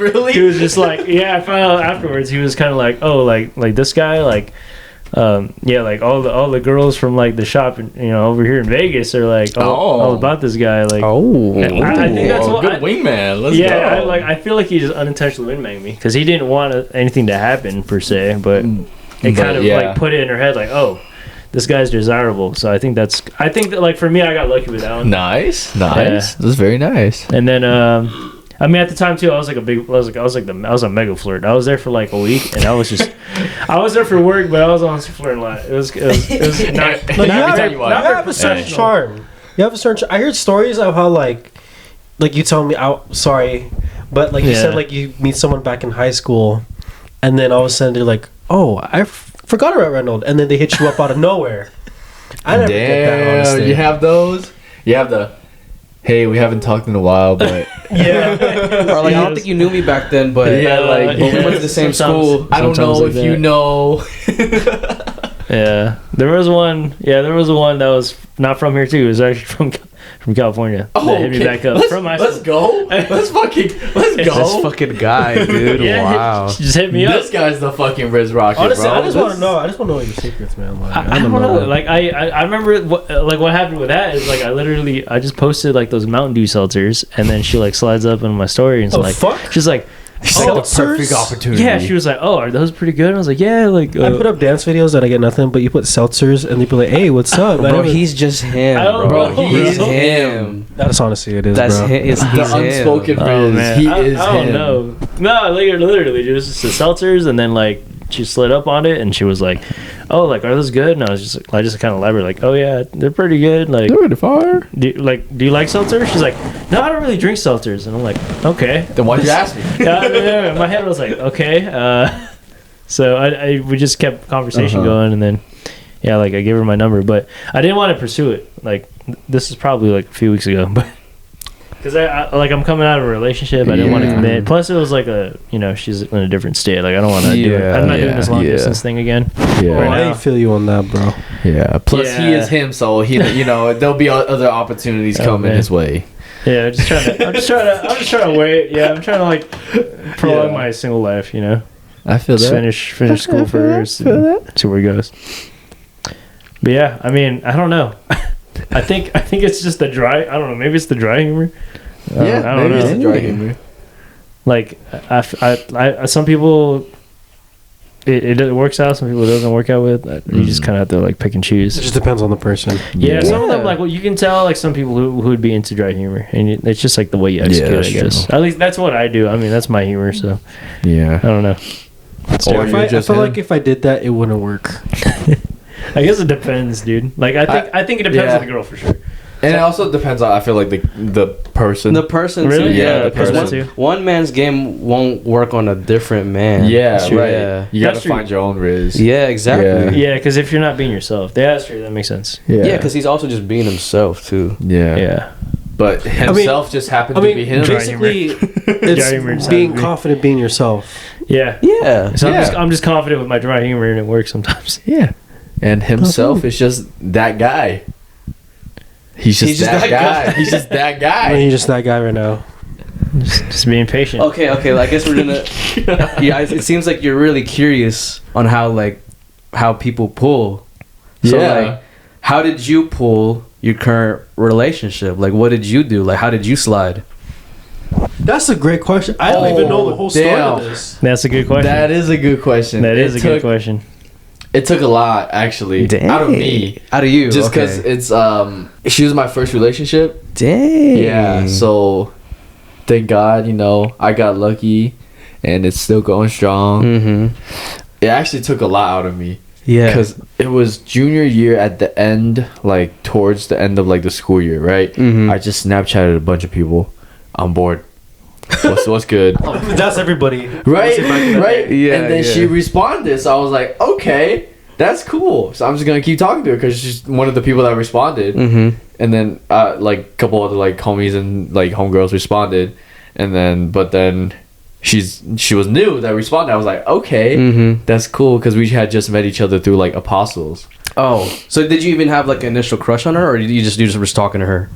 Really? He was just like, yeah. I found out afterwards. He was kind of like, oh, like this guy, like, yeah, like all the girls from like the shop, over here in Vegas are like all about this guy. Like, I think that's what good wingman. Let's yeah, go. I feel like he just unintentionally wingmanged me because he didn't want anything to happen per se, but it kind of like put it in her head like, oh, this guy's desirable. So I think that like for me, I got lucky with that one. Nice. Yeah. That's very nice. And then I mean, at the time too, I was a mega flirt. I was there for like a week, and I was there for work, but I was honestly flirting a lot. It was not. No, you you have a certain charm. You have a certain. I heard stories of how like you tell me. Sorry, but like you said, like you meet someone back in high school, and then all of a sudden they're like, "Oh, I forgot about Renold," and then they hit you up out of nowhere. I never get that. Honestly, You have those. You have the. Hey, we haven't talked in a while, but yeah. Or like, I don't think you knew me back then, but but we went to the same school. I don't know if you know. Yeah, there was one that was not from here too. It was actually from California. That hit me back up from my Let's school. go. Let's go. This fucking guy, dude. Yeah, Wow. she just hit me up. This guy's the fucking Riz Rocket, Honestly, bro. I just want to know. I just want to know your secrets, man. Like, I don't know. Like I remember what happened with that is like I just posted like those Mountain Dew seltzers, and then she like slides up in my story and it's like fuck? she's like, Perfect opportunity. yeah, she was like, oh, are those pretty good? And I was like, yeah, like I put up dance videos that I get nothing, but you put seltzers and they be like, "Hey, what's up?" Bro, he's just him, I don't bro. know, He's bro. him. That's honestly it is, That's bro. him. He's The unspoken Riz. man, He I is don't him. know. No, literally just the seltzers, and then like she slid up on it, and she was like, "Oh, like are those good?" And I just kind of elaborated, like, "Oh yeah, they're pretty good." Like, Dude, fire. do you like seltzers? She's like, "No, I don't really drink seltzers." And I'm like, "Okay." Then why'd you ask me? Yeah, in my head I was like, "Okay." So we just kept conversation going, and then yeah, like I gave her my number, but I didn't want to pursue it. Like this is probably like a few weeks ago, but because I'm coming out of a relationship, I didn't want to commit. Plus, it was like she's in a different state. Like I don't want to do it. I'm not doing this long distance thing again. Yeah, I feel you on that, bro. Yeah. Plus, he is him, so he there'll be other opportunities coming his way. Yeah, I'm just trying to wait. Yeah, I'm trying to like prolong my single life. I feel just that. Finish school first. See where it goes. But yeah, I mean, I don't know. I think it's just the dry. I don't know. Maybe it's the dry humor. I don't know. It's the dry humor. Like I some people, it works out. Some people it doesn't work out with. You just kind of have to like pick and choose. It just depends on the person. Yeah, some of them like you can tell like some people who would be into dry humor, and it's just like the way you execute it. I guess at least that's what I do. I mean, that's my humor. So yeah, I don't know. I feel like if I did that, it wouldn't work. I guess it depends, dude. Like I think it depends on the girl for sure. And it also depends on, I feel like, the person. The person, really? Too. Yeah, because one man's game won't work on a different man. Yeah, right. Yeah. You gotta find your own Riz. Yeah, exactly. Yeah, because if you're not being yourself, that's true. That makes sense. Yeah, because he's also just being himself too. Yeah. But himself just happened to be him. Basically, it's being confident being yourself. Yeah. Yeah. So I'm just confident with my dry humor, and it works sometimes. Yeah. And himself is just that guy. He's just that guy. He's just that guy. I mean, he's just that guy right now. Just being patient. Okay. I guess we're gonna. Yeah, it seems like you're really curious on how people pull. So like, how did you pull your current relationship? Like, what did you do? Like, how did you slide? That's a great question. I don't even know the whole story of this. That's a good question. That is a good question. That is a good question. It took a lot, actually, out of me. Out of you. Just because it's, she was my first relationship. Dang. Yeah, so thank God, I got lucky and it's still going strong. Mm-hmm. It actually took a lot out of me. Yeah. Because it was junior year at the end, like towards the end of like the school year, right? Mm-hmm. I just Snapchatted a bunch of people. I'm bored. What's good? That's everybody. Right? Yeah, and then she responded, so I was like, okay, that's cool. So I'm just gonna keep talking to her because she's one of the people that responded. Mm-hmm. And then like a couple other like homies and like homegirls responded, and then she was new that responded. I was like, okay, that's cool because we had just met each other through like apostles. Oh, so did you even have like an initial crush on her, or you just was talking to her?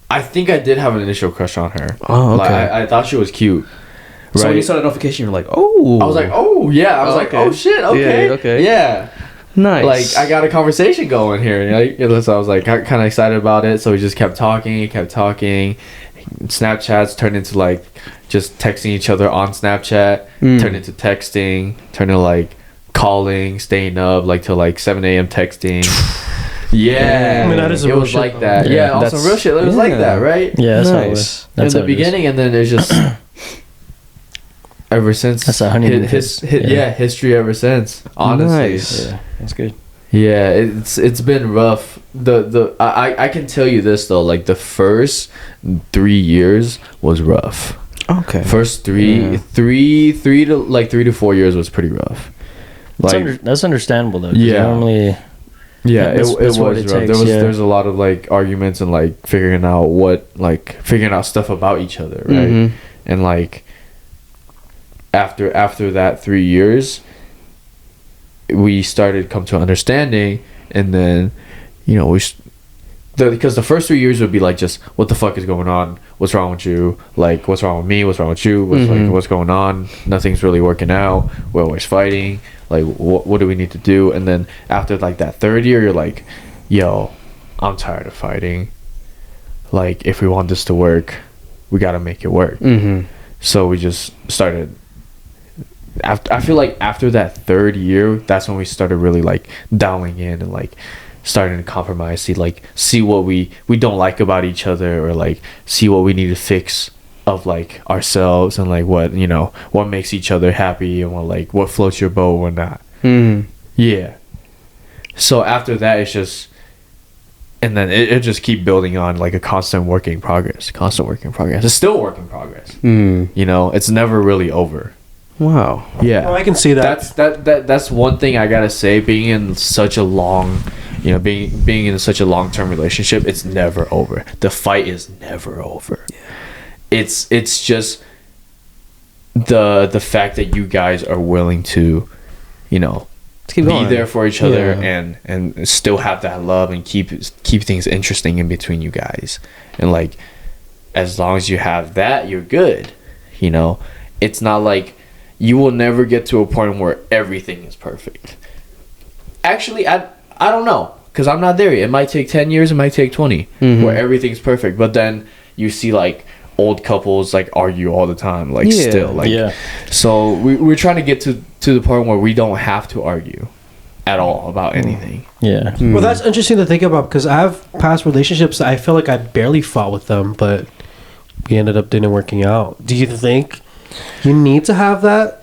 I think I did have an initial crush on her. Oh, okay. Like, I thought she was cute. Right? So when you saw the notification, you're like, oh. I was like, oh, yeah. I was like, oh, shit, okay. Yeah, okay. Yeah. Nice. Like, I got a conversation going here. So I was like kind of excited about it. So we just kept talking. Snapchats turned into like just texting each other on Snapchat. Turned into texting. Turned into like calling, staying up like till like 7 a.m. texting. Yeah, I mean, that is a it real was shit, like though. that. Yeah, also real shit. It was like that, right? Yeah, that's nice. In the beginning, and then there's just ever since. That's a honeymoon history ever since. Honestly, Nice. Yeah, that's good. yeah, it's been rough. I can tell you this though, like the first 3 years was rough. Okay. First three to 4 years was pretty rough. Like That's understandable though. 'Cause Yeah. Normally. yeah, That's it was what rough. it takes, There's a lot of like arguments and like figuring out stuff about each other, right? Mm-hmm. And like after that 3 years, we started come to understanding, and then because the first 3 years would be like just what the fuck is going on, what's wrong with you, like what's wrong with me, what's wrong with you, what's going on, nothing's really working out, we're always fighting, like what do we need to do? And then after like that third year, you're like, yo, I'm tired of fighting, like if we want this to work, we got to make it work. So we just started I feel like after that third year, that's when we started really like dialing in and like starting to compromise, see what we don't like about each other, or like see what we need to fix of like ourselves, and like what makes each other happy, and what floats your boat or not. Yeah. So after that, it's just and then it just keep building on like a constant work in progress. It's still work in progress. You know, it's never really over. Wow. Yeah. Oh, I can see that. That's one thing I gotta say. Being in such a long, you know, being in such a long-term relationship, it's never over. The fight is never over. Yeah. It's just the fact that you guys are willing to, you know, be there for each other and still have that love and keep things interesting in between you guys. And like, as long as you have that, you're good. You know, it's not like you will never get to a point where everything is perfect. Actually, I don't know, because I'm not there yet. It might take 10 years, it might take 20, where everything's perfect. But then you see like old couples like argue all the time, like still like. Yeah. So we're trying to get to the point where we don't have to argue at all about anything. Yeah. Well, that's interesting to think about, because I have past relationships that I feel like I barely fought with them, but we ended up didn't working out. Do you think you need to have that?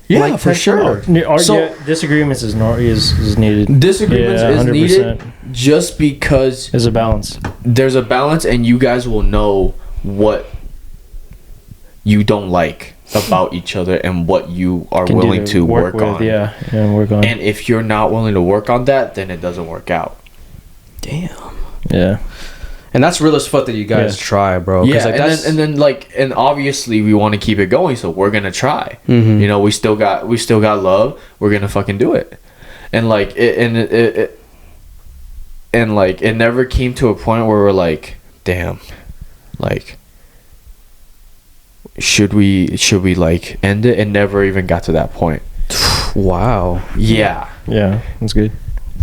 Yeah, like, for sure. Disagreements is needed. Disagreements is needed just because there's a balance. There's a balance, and you guys will know what you don't like about each other and what you are willing to work on. And work on. And if you're not willing to work on that, then it doesn't work out. Damn. Yeah. And that's real as fuck that you guys try, bro. Yeah, like, and obviously we want to keep it going, so we're gonna try. You know, we still got love. We're gonna fucking do it. And like it never came to a point where we're like, damn, like, should we like end it? It never even got to that point. Wow. Yeah, that's good.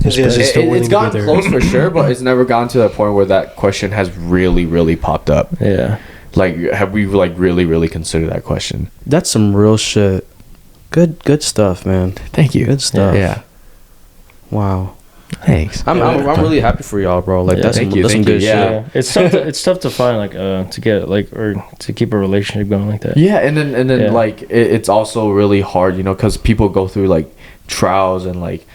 It's gotten close for sure, but it's never gotten to that point where that question has really, really popped up. Yeah. Like, have we like really, really considered that question? That's some real shit. Good stuff, man. Thank you. Good stuff. Yeah. Wow. Thanks. I'm really happy for y'all, bro. Like, that's some good shit. Yeah. It's tough to find like to get like, or to keep a relationship going like that. Yeah, and then like it's also really hard, you know, because people go through like trials and like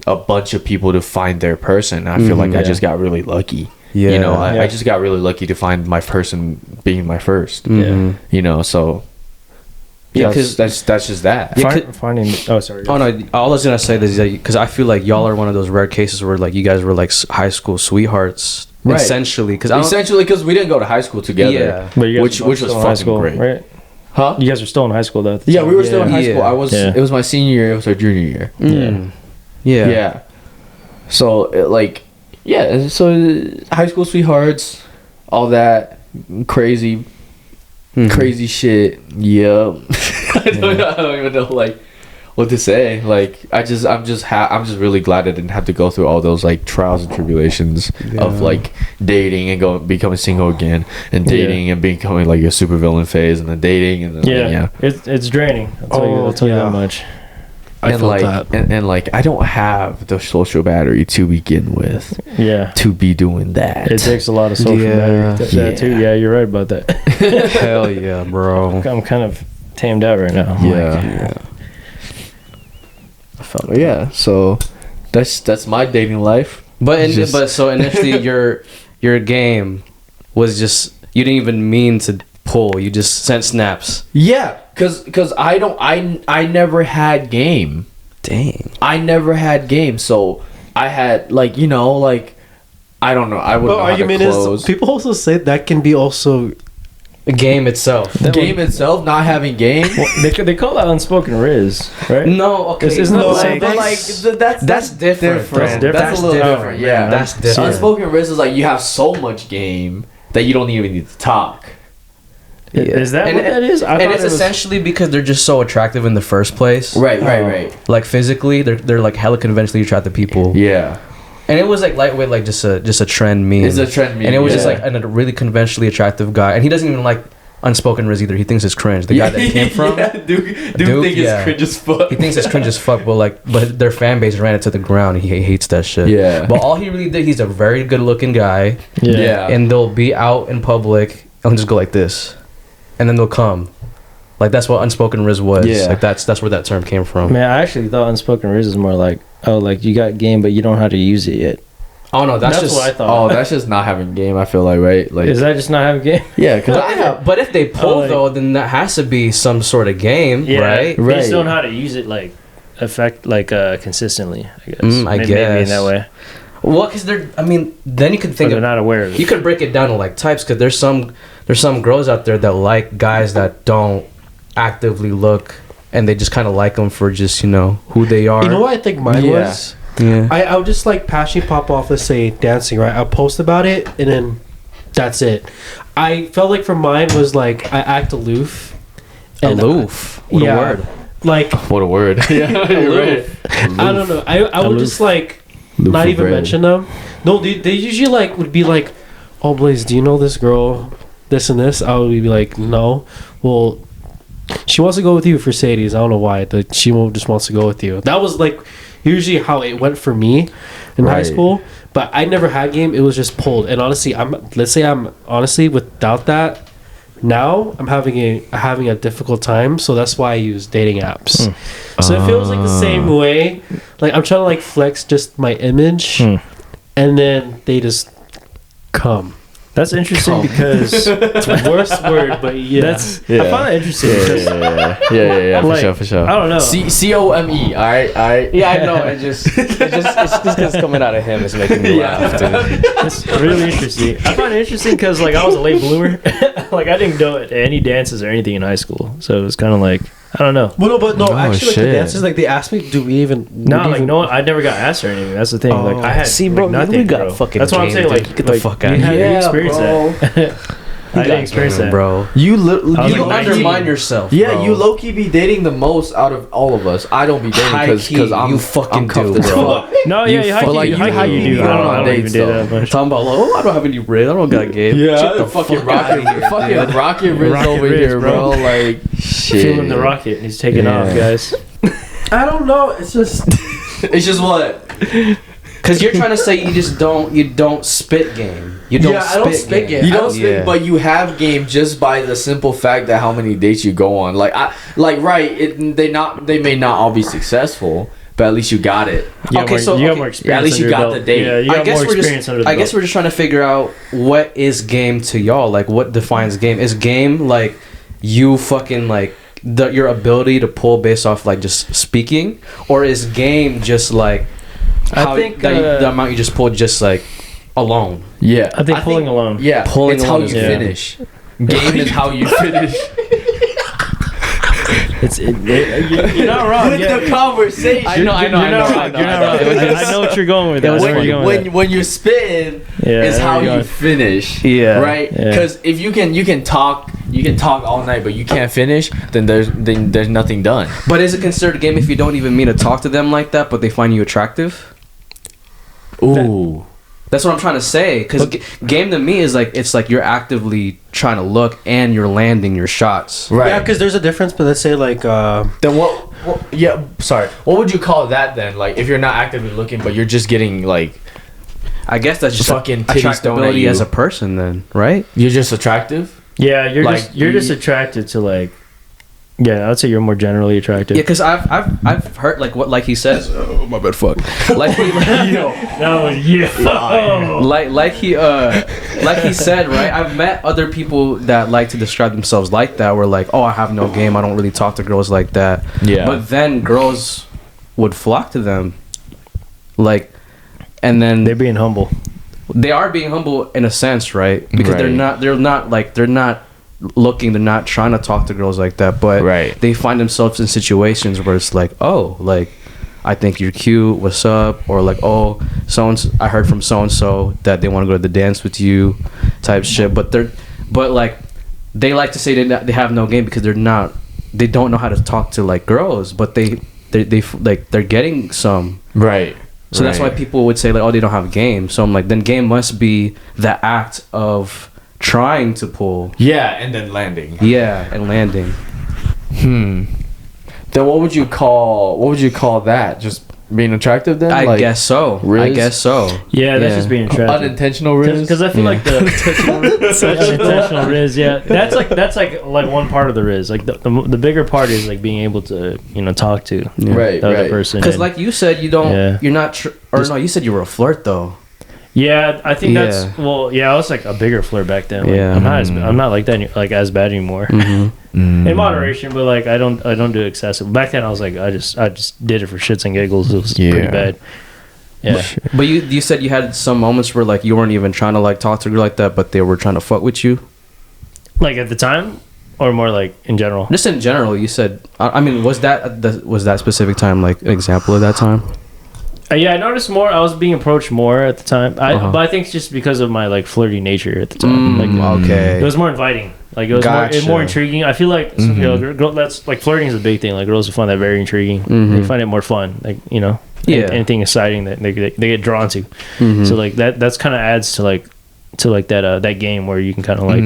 a bunch of people to find their person. I feel like I just got really lucky. Yeah. You know, I just got really lucky to find my person being my first. Yeah. You know, so yeah, because that's just that. Finding. Oh, sorry. Oh no, all I was gonna say is that because I feel like y'all are one of those rare cases where like you guys were like high school sweethearts, right? Essentially, because we didn't go to high school together. Yeah, but you guys which was fucking school, great, right? Huh? You guys were still in high school though. Yeah, we were still in high school. I was. Yeah. It was my senior year. It was our junior year. Yeah. So so high school sweethearts, all that crazy shit. Yep. I don't even know like what to say. Like I'm just really glad I didn't have to go through all those like trials and tribulations of like dating and becoming single again, and dating and becoming like a supervillain phase, and then dating and then it's draining. I'll tell you that much. I felt that. And like I don't have the social battery to begin with. Yeah. To be doing that. It takes a lot of social battery that too. Yeah, you're right about that. Hell yeah, bro. I'm kind of tamed out right now. Yeah. I felt so that's my dating life. But so initially your game was just, you didn't even mean to pull, you just sent snaps. Yeah. Cause I never had game. Dang. I never had game, so I had like, you know, like I don't know. I would know how to close. Is people also say that can be also a game itself. Itself, not having game. Well, they call that unspoken REZZ, right? No, okay. Isn't that's different. That's a little different. Yeah, that's different. Unspoken REZZ is like you have so much game that you don't even need to talk. Yeah. Is that what that is? And it's essentially because they're just so attractive in the first place. Right. Like physically, they're like hella conventionally attractive people. Yeah. And it was like lightweight, like just a trend meme. It's a trend meme. And it was just like a really conventionally attractive guy, and he doesn't even like unspoken REZZ either. He thinks it's cringe. The guy that he came from, Duke think it's cringe as fuck. He thinks it's cringe as fuck, but their fan base ran it to the ground. He hates that shit. Yeah. But all he really did, he's a very good looking guy. Yeah. And they'll be out in public and just go like this, and then they'll come. Like that's what unspoken REZZ was. Yeah. Like that's where that term came from. Man, I actually thought unspoken REZZ is more like, oh, like you got game, but you don't know how to use it yet. Oh no, that's just what I thought. Oh, that's just not having game. I feel like, right? Like, Is that just not having game? yeah, because But if they pull like- though, then that has to be some sort of game, right? They Right. just don't know how to use it consistently. I guess. I Maybe in guess. that way. Well, because then you could But think they're of, not aware of it. you could break it down to like types, because there's some girls out there that like guys that don't actively look, and they just kind of like them for just who they are. You know what I think mine Yeah. was? Yeah. I would just like passionately pop off, let's say dancing, right? I'll post about it and then that's it. I felt like for mine was like I act aloof. And Aloof. What yeah, a word. Like what a word. Yeah, you're right. I don't know. I would Aloof. just like Aloof not of even bread. mention them. No, they usually like would be like, "Oh, Blaze, do you know this girl? This and this." I would be like, "No." Well, she wants to go with you for Sadie's. I don't know why. She just wants to go with you. That was like usually how it went for me in high Right. school. But I never had game. It was just pulled. And honestly, let's say I'm honestly without that. Now I'm having a difficult time, so that's why I use dating apps. So it feels like the same way. Like I'm trying to like flex just my image, and then they just come. That's interesting because It's the worst word, but yeah. that's. Yeah. I find that interesting. because, Yeah. like, For sure. I don't know. COME. All right. Yeah, I know. It's just because coming out of him is making me laugh. Dude. It's really interesting. I find it interesting because like I was a late bloomer. Like I didn't go to any dances or anything in high school, so it was kind of like I don't know. Well, no, Oh, actually, like the shit. dances, like they asked me, do we even? No, would like even- no, I never got asked or anything. That's the thing. Like I had See, bro, like, nothing. we got bro. fucking That's what I'm game, saying. dude. Like Get the fuck out of you here. had experience that. I didn't experience that, bro. You I was You like, undermine yourself. Yeah, bro. you low key be dating the most out of all of us. I don't be dating High-key, because I'm you fucking I'm cuffed do, as bro. fuck. No, yeah, you hike but, like, you you hike hike you you do. go I don't on even dates, do though. that much. Talking about, oh, I don't have any rid. I don't got game. Shut the fucking fuck outta here, dude. rocket Riz Rocket over Riz, here, bro. bro. Like shit. Feeling the rocket. He's taking Yeah. off, guys. I don't know. It's just It's just what? Because you're trying to say you don't spit game. You don't I don't spit game. You don't spit, Yeah. but you have game just by the simple fact that how many dates you go on. Like they may not all be successful, but at least you got it. You Okay, so, you got okay, more yeah, experience. at least you under your got belt. the date. Yeah, you I got guess more we're experience just under the I guess belt. we're just trying to figure out what is game to y'all. Like what defines game? Is game like you fucking like your ability to pull based off like just speaking, or is game just like I think the amount you just pulled just like alone? Yeah, I think pulling alone. Yeah, Pulling it's how alone you is game. finish. Game is how you finish. You're not wrong. With yeah. the conversation. I know. You're not wrong. I know what you're going with. That. I know where you're going with when you're spitting Yeah, is there how you you go. finish. Yeah. Right. Yeah. Because if you can talk all night, but you can't finish, then there's nothing done. But is it considered a game if you don't even mean to talk to them like that, but they find you attractive? Ooh. That's what I'm trying to say. Because game to me is like it's like you're actively trying to look and you're landing your shots. Right. yeah, because there's a difference. But let's say like Then what? Yeah. Sorry. What would you call that then? Like if you're not actively looking, but you're just getting like I guess that's just Fucking titties thrown at attractability you. as a person, then, right? you're just attractive. Yeah, you're Like, you're just attracted to like. Yeah, I'd say you're more generally attractive. Yeah, because I've heard like he says. Oh my bad, fuck. Like he No, yeah. like he said, right? I've met other people that like to describe themselves like that. Where like, oh, I have no game. I don't really talk to girls like that. Yeah. But then girls would flock to them, like, and then They're being humble. they are being humble in a sense, right? Because Right. they're not looking, they're not trying to talk to girls like that, but Right. they find themselves in situations where it's like, oh, like I think you're cute, what's up? Or like, oh, I heard from so and so that they want to go to the dance with you, type shit. But like they like to say they have no game because they don't know how to talk to like girls, but they like they're getting some. Right. So that's why people would say like, oh, they don't have game. So I'm like, then game must be the act of trying to pull, Yeah, and then landing. yeah, and landing. Then what would you call that? Just being attractive then? I guess so. I Riz? guess so. Yeah, that's just being attractive. Unintentional riz? Because I feel like the unintentional riz, yeah, that's like one part of the riz. Like the bigger part is like being able to talk to Right, the other right. person. Because and- like you said, you don't. Yeah. You're not. No, you said you were a flirt though. Yeah, I think that's Yeah. well. Yeah, I was like a bigger flirt back then. Like, Yeah. I'm not like that. Like as bad anymore. In moderation, but like I don't do excessive. Back then, I was like I just did it for shits and giggles. It was pretty bad. Yeah, But you said you had some moments where like you weren't even trying to like talk to a girl like that, but they were trying to fuck with you. like at the time, or more like in general. Just in general, you said. I mean, was that specific time like an example of that time? Yeah, I noticed more. I was being approached more at the time. But I think it's just because of my like flirty nature at the time. Okay. It was more inviting. Like it was more intriguing. I feel like you know, girl, that's like flirting is a big thing. Like girls find that very intriguing. They find it more fun. Like you know, anything exciting that they get drawn to. So like that's kind of adds to like that game where you can kind of like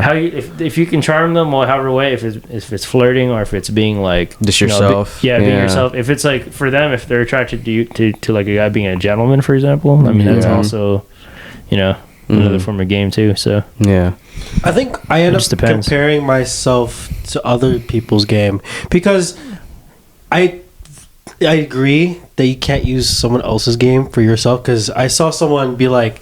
how you if you can charm them or however way, if it's flirting or if it's being like Just yourself. being yourself. If it's like for them, if they're attracted to you to like a guy being a gentleman, for example, I mean that's also another form of game too. So Yeah. I think I end up just depends. comparing myself to other people's game because I agree that you can't use someone else's game for yourself, because I saw someone be like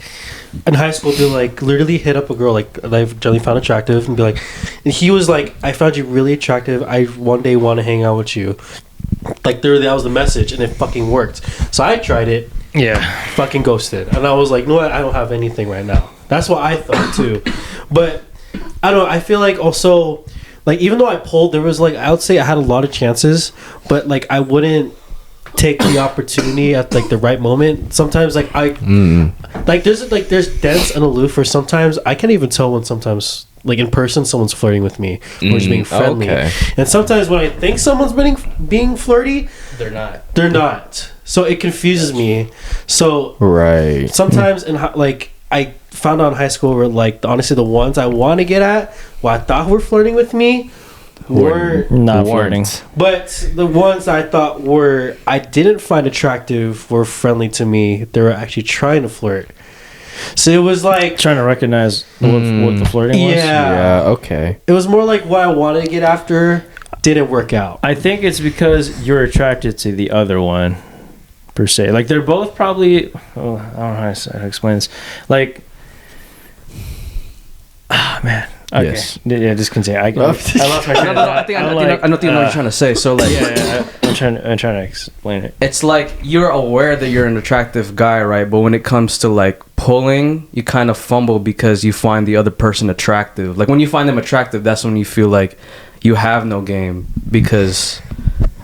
in high school be like literally hit up a girl like that I've generally found attractive and be like, and he was like, I found you really attractive, I one day want to hang out with you. Like there, that was the message, and it fucking worked. So I tried it, fucking ghosted, and I was like, no, I don't have anything right now. That's what I thought too. But I don't know, I feel like also like even though I pulled, there was like I would say I had a lot of chances, but like I wouldn't take the opportunity at like the right moment. Sometimes like like there's dense and aloof, or sometimes I can't even tell when sometimes like in person someone's flirting with me or just being friendly. And sometimes when I think someone's being flirty, they're not. So it confuses me. So sometimes in like I found out in high school where like honestly the ones I want to get at, what I thought were flirting with me, weren't flirting. But the ones I thought I didn't find attractive were friendly to me. They were actually trying to flirt. So it was like trying to recognize what the flirting was. Okay. It was more like what I wanted to get after didn't work out. I think it's because you're attracted to the other one, per se. Like they're both probably. Oh, I don't know how to explain this. Like, man. Okay. Yes. Yeah, just continue. I lost my train of thought. I think I know what you're trying to say. So like, I'm trying to explain it. it's like you're aware that you're an attractive guy, right? But when it comes to like pulling, you kind of fumble because you find the other person attractive. Like when you find them attractive, that's when you feel like you have no game, because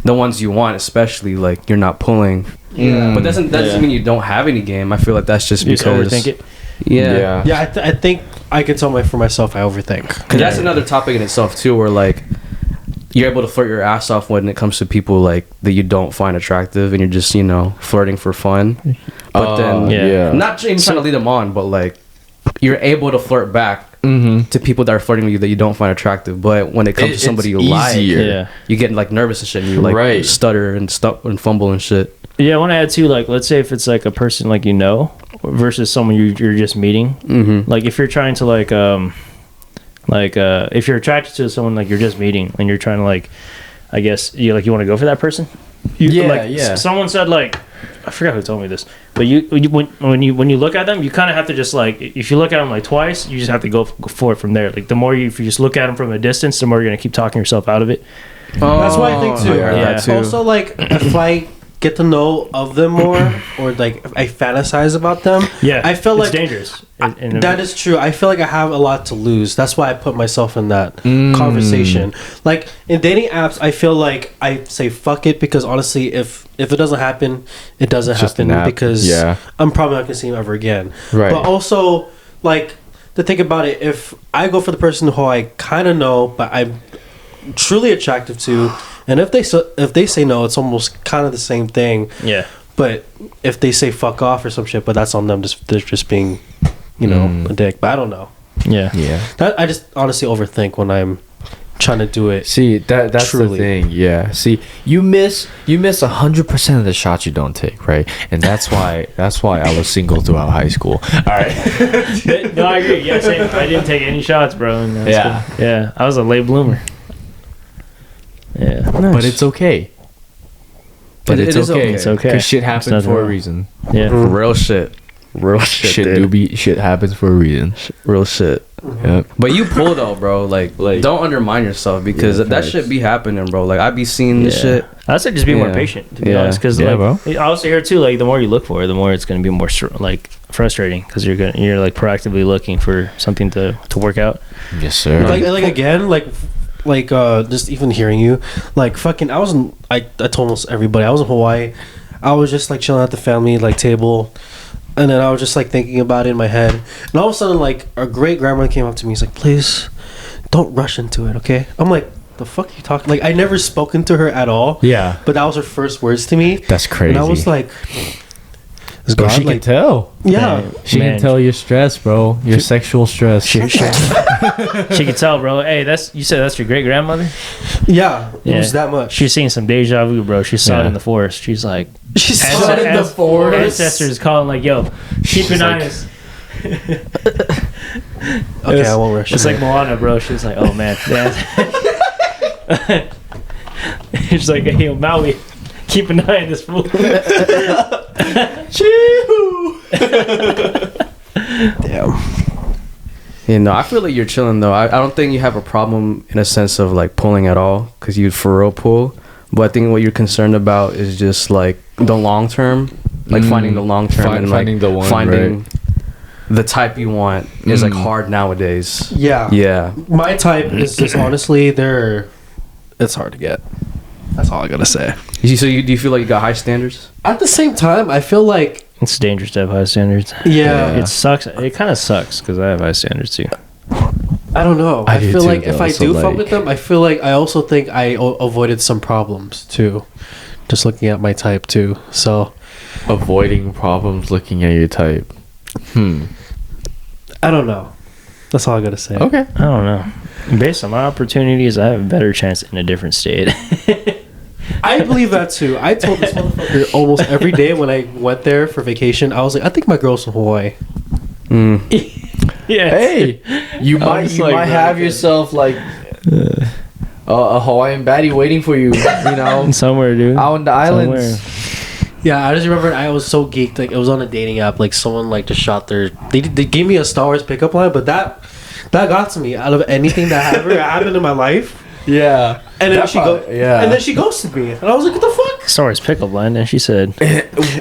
the ones you want, especially, like you're not pulling. Yeah. But that doesn't mean you don't have any game. I feel like that's just You just because overthink it. Yeah. I think I can tell for myself I overthink. Because that's another topic in itself too, where like you're able to flirt your ass off when it comes to people like that you don't find attractive, and you're just flirting for fun. But then not even trying to lead them on, but like you're able to flirt back to people that are flirting with you that you don't find attractive. But when it comes to somebody you like, you get like nervous and shit, and you like stutter and fumble and shit. Yeah, I want to add too, like, let's say if it's like a person like versus someone you're just meeting. Like if you're trying to if you're attracted to someone like you're just meeting and you're trying to like, I guess you want to go for that person. Someone said like, I forgot who told me this, but when you look at them, you kind of have to just like, if you look at them like twice, you just have to go for it from there. Like the more if you just look at them from a distance, the more you're gonna keep talking yourself out of it. That's what I think too. Yeah. Also, like if I get to know of them more, or like I fantasize about them, I feel like it's dangerous. That is true. I feel like I have a lot to lose. That's why I put myself in that conversation. Like in dating apps, I feel like I say fuck it, because honestly, if it doesn't happen, it doesn't happen, because I'm probably not gonna see him ever again. Right. But also, like, to think about it, if I go for the person who I kind of know, but I'm truly attractive to, and if they say no, it's almost kind of the same thing. Yeah. But if they say fuck off or some shit, but that's on them. They're just being, a dick. But I don't know. Yeah. Yeah. I just honestly overthink when I'm trying to do it. See, that's truly the thing. Yeah. See, you miss 100% of the shots you don't take, right? And that's why I was single throughout high school. All right. No, I agree. Yeah, same. I didn't take any shots, bro. Yeah. Cool. Yeah. I was a late bloomer. Yeah, nice. But it's okay. It's okay. Because shit happened for a reason. Yeah, real shit. Real shit, Shit dude. do be shit happens for a reason. Real shit. Yep. But you pull though, bro. Like don't undermine yourself because Yeah, that facts. shit be happening, bro. Like I be seeing this shit. I'd say just be more Yeah. patient, to be Yeah. honest, because Yeah, like bro. I also hear too, like the more you look for it, the more it's going to be more like frustrating because you're like proactively looking for something to work out. Yes, sir. like again, just even hearing you, like fucking, I told almost everybody I was in Hawaii. I was just like chilling at the family like table, and then I was just like thinking about it in my head, and all of a sudden like our great grandmother came up to me. He's like, please, don't rush into it, okay? I'm like, the fuck are you talking? Like I never spoken to her at all. Yeah. But that was her first words to me. That's crazy. And I was like, is Bro, God she can like, tell. yeah. She Man. can tell your stress, bro. Your sexual stress. She could tell, bro. Hey, you said that's your great grandmother. Yeah, it Yeah. was that much. She's seen some deja vu, bro. She saw it Yeah. in the forest. She's like, She saw it in the forest. ancestors calling like, yo, keep an eye on us. Okay, I won't rush. It's like Moana, bro. She's like, oh man, she's like, hey, yo, Maui, keep an eye on this fool. Damn. You know, I feel like you're chilling though. I don't think you have a problem in a sense of like pulling at all because you for real pull. But I think what you're concerned about is just like the long term, like finding the long term and like finding the one, finding the type you want is like Mm. hard nowadays. Yeah. Yeah. My type is just honestly, it's hard to get. That's all I gotta say. Do you feel like you got high standards? At the same time, I feel like It's dangerous to have high standards. yeah. It sucks. It kind of sucks because I have high standards too. I don't know. I I do feel too, like if though, I so, do fuck like- with them, I feel like I also think I avoided some problems too. Just looking at my type too. So Avoiding problems, looking at your type. I don't know. That's all I gotta say. Okay. I don't know. Based on my opportunities, I have a better chance in a different state. I believe that too. I told this motherfucker almost every day when I went there for vacation. I was like, I think my girl's from Hawaii. Yeah. Hey, you might just like, have yourself like a Hawaiian baddie waiting for you. You know, Somewhere, dude. out on the islands. Yeah, I just remember I was so geeked. Like it was on a dating app. Like someone like just shot their. They gave me a Star Wars pickup line, but that got to me out of anything that ever happened in my life. Yeah, And then yeah. and then she ghosted me, and I was like, "What the fuck?" Star Wars pickup line, and she said,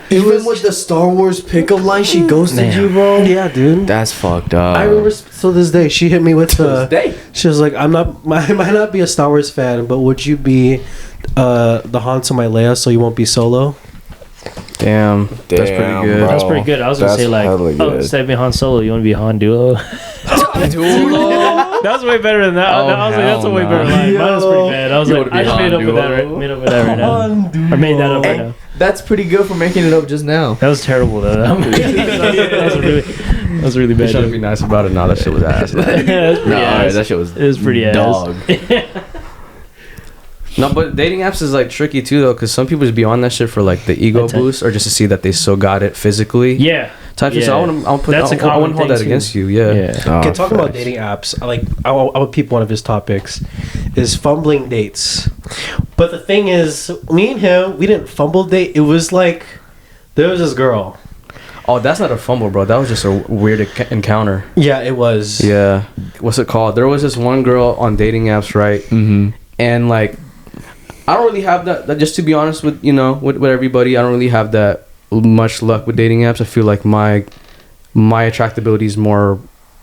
Even with the Star Wars pickup line, she ghosted Man. you, bro. Yeah, dude. That's fucked up. I remember till this day. She hit me with the. day. She was like, "I might not be a Star Wars fan, but would you be the Han to my Leia so you won't be Solo?" Damn. That's pretty good. "That was pretty good." I was gonna That's say like, hella "Oh, good. instead of being Han Solo, you want to be Han Duo." That was way better than that. Oh, I was like, "That's a way hell better no. line." Mine was pretty bad. I was You like, wanna be "I just Han made up with Duo? that right now." I made that up right now. That's pretty good for making it up just now. That was terrible though. that was really You bad. trying to be nice about it? Nah, that shit was ass. Yeah, it was pretty ass. that shit was. It was pretty ass. dog. No, but dating apps is like tricky too though, because some people just be on that shit for like the ego That's it. boost or just to see that they still got it physically. Yeah. Type shit. So I want to That's a I common wouldn't hold thing, that too. against you. Yeah. Yeah. Okay, talking about dating apps, I would peep one of his topics is fumbling dates. But the thing is, me and him, we didn't fumble date. It was like there was this girl. Oh, that's not a fumble, bro. That was just a weird encounter. Yeah, it was. Yeah. What's it called? There was this one girl on dating apps, right? Mm-hmm. And like, I don't really have that. Just to be honest with with everybody, I don't really have that much luck with dating apps. I feel like my attractability is more,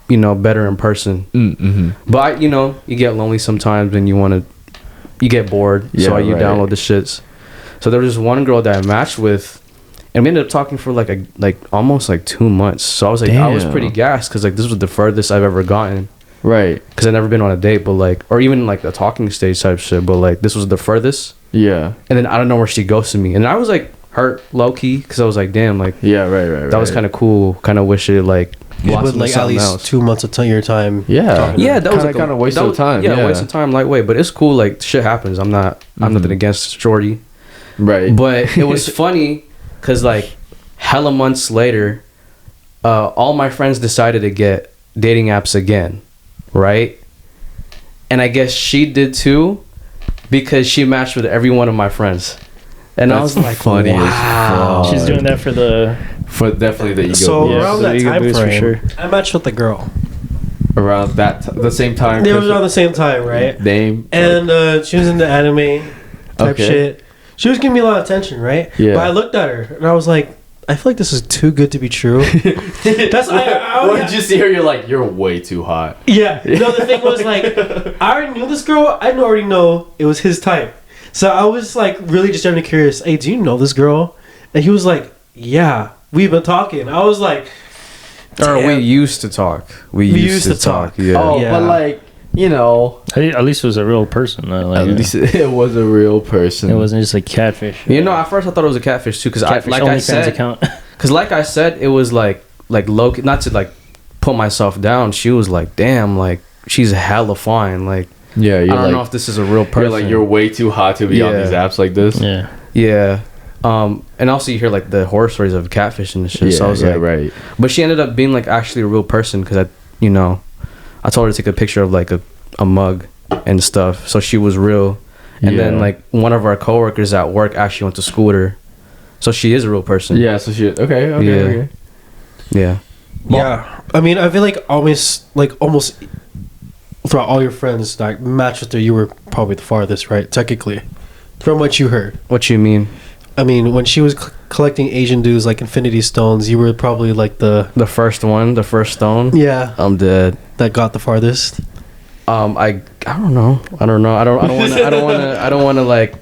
better in person. Mm-hmm. But you get lonely sometimes and you get bored. Yeah, so you right. download the shits. So there was this one girl that I matched with, and we ended up talking for like almost like 2 months. So I was like, I was Damn. pretty gassed because like this was the furthest I've ever gotten. Right. Because I've never been on a date, but like, or even like a talking stage type shit. But like, this was the furthest. Yeah. And then I don't know where she ghosted me, and I was like hurt low key because I was like, damn, like Yeah. Right. that was kind of cool. Kind of wish it like It would blossomed like into at something least else. 2 months of your time. Yeah. Yeah, that was Kinda- like kinda waste of time, Yeah, yeah. waste of time, lightweight. But it's cool. Like shit happens. I'm nothing against Shorty, Right. but it was funny because like hella months later, all my friends decided to get dating apps again, right? And I guess she did too, because she matched with every one of my friends. And I That's was like, funny as wow. fuck. She's doing that for the For definitely the ego. So Yeah, around the that ego time boost for frame, sure. I matched with the girl. Around the same time. They were around the same time, right? Name. And she was into anime type Okay. shit. She was giving me a lot of attention, right? Yeah. But I looked at her and I was like, I feel like this is too good to be true. That's What did you see her? You're like, you're way too hot. Yeah. No, the thing was like, I already knew this girl. I already know it was his type. So I was like, really just genuinely curious. Hey, do you know this girl? And he was like, yeah, we've been talking. I was like, Or we damn. used to talk. We used to talk. Yeah. Oh, Yeah. but like, you know, At least it was a real person. Like, at least it was a real person. it wasn't just like catfish. You know, at first I thought it was a catfish too, because Catfish like I OnlyFans said, account. because like I said, it was like low. Not to like put myself down. She was like, damn, like she's hella fine. Like Yeah, I you're don't like, know if this is a real person. you're like, you're way too hot to be on Yeah. these apps like this. Yeah. Yeah. And also you hear like the horror stories of catfish and shit. So I was like, right. but she ended up being like actually a real person because I told her to take a picture of like a mug and stuff. So she was real. And then Yeah. like one of our coworkers at work actually went to school with her. So she is a real person. Yeah, so she. Okay. Yeah. Yeah. yeah. I mean, I feel like almost throughout all your friends that matched with her, you were probably the farthest, right? Technically, from what you heard. What you mean? I mean, when she was collecting Asian dudes like Infinity Stones, you were probably like the The first stone. yeah I'm dead. that got the farthest. I don't know. I don't want to like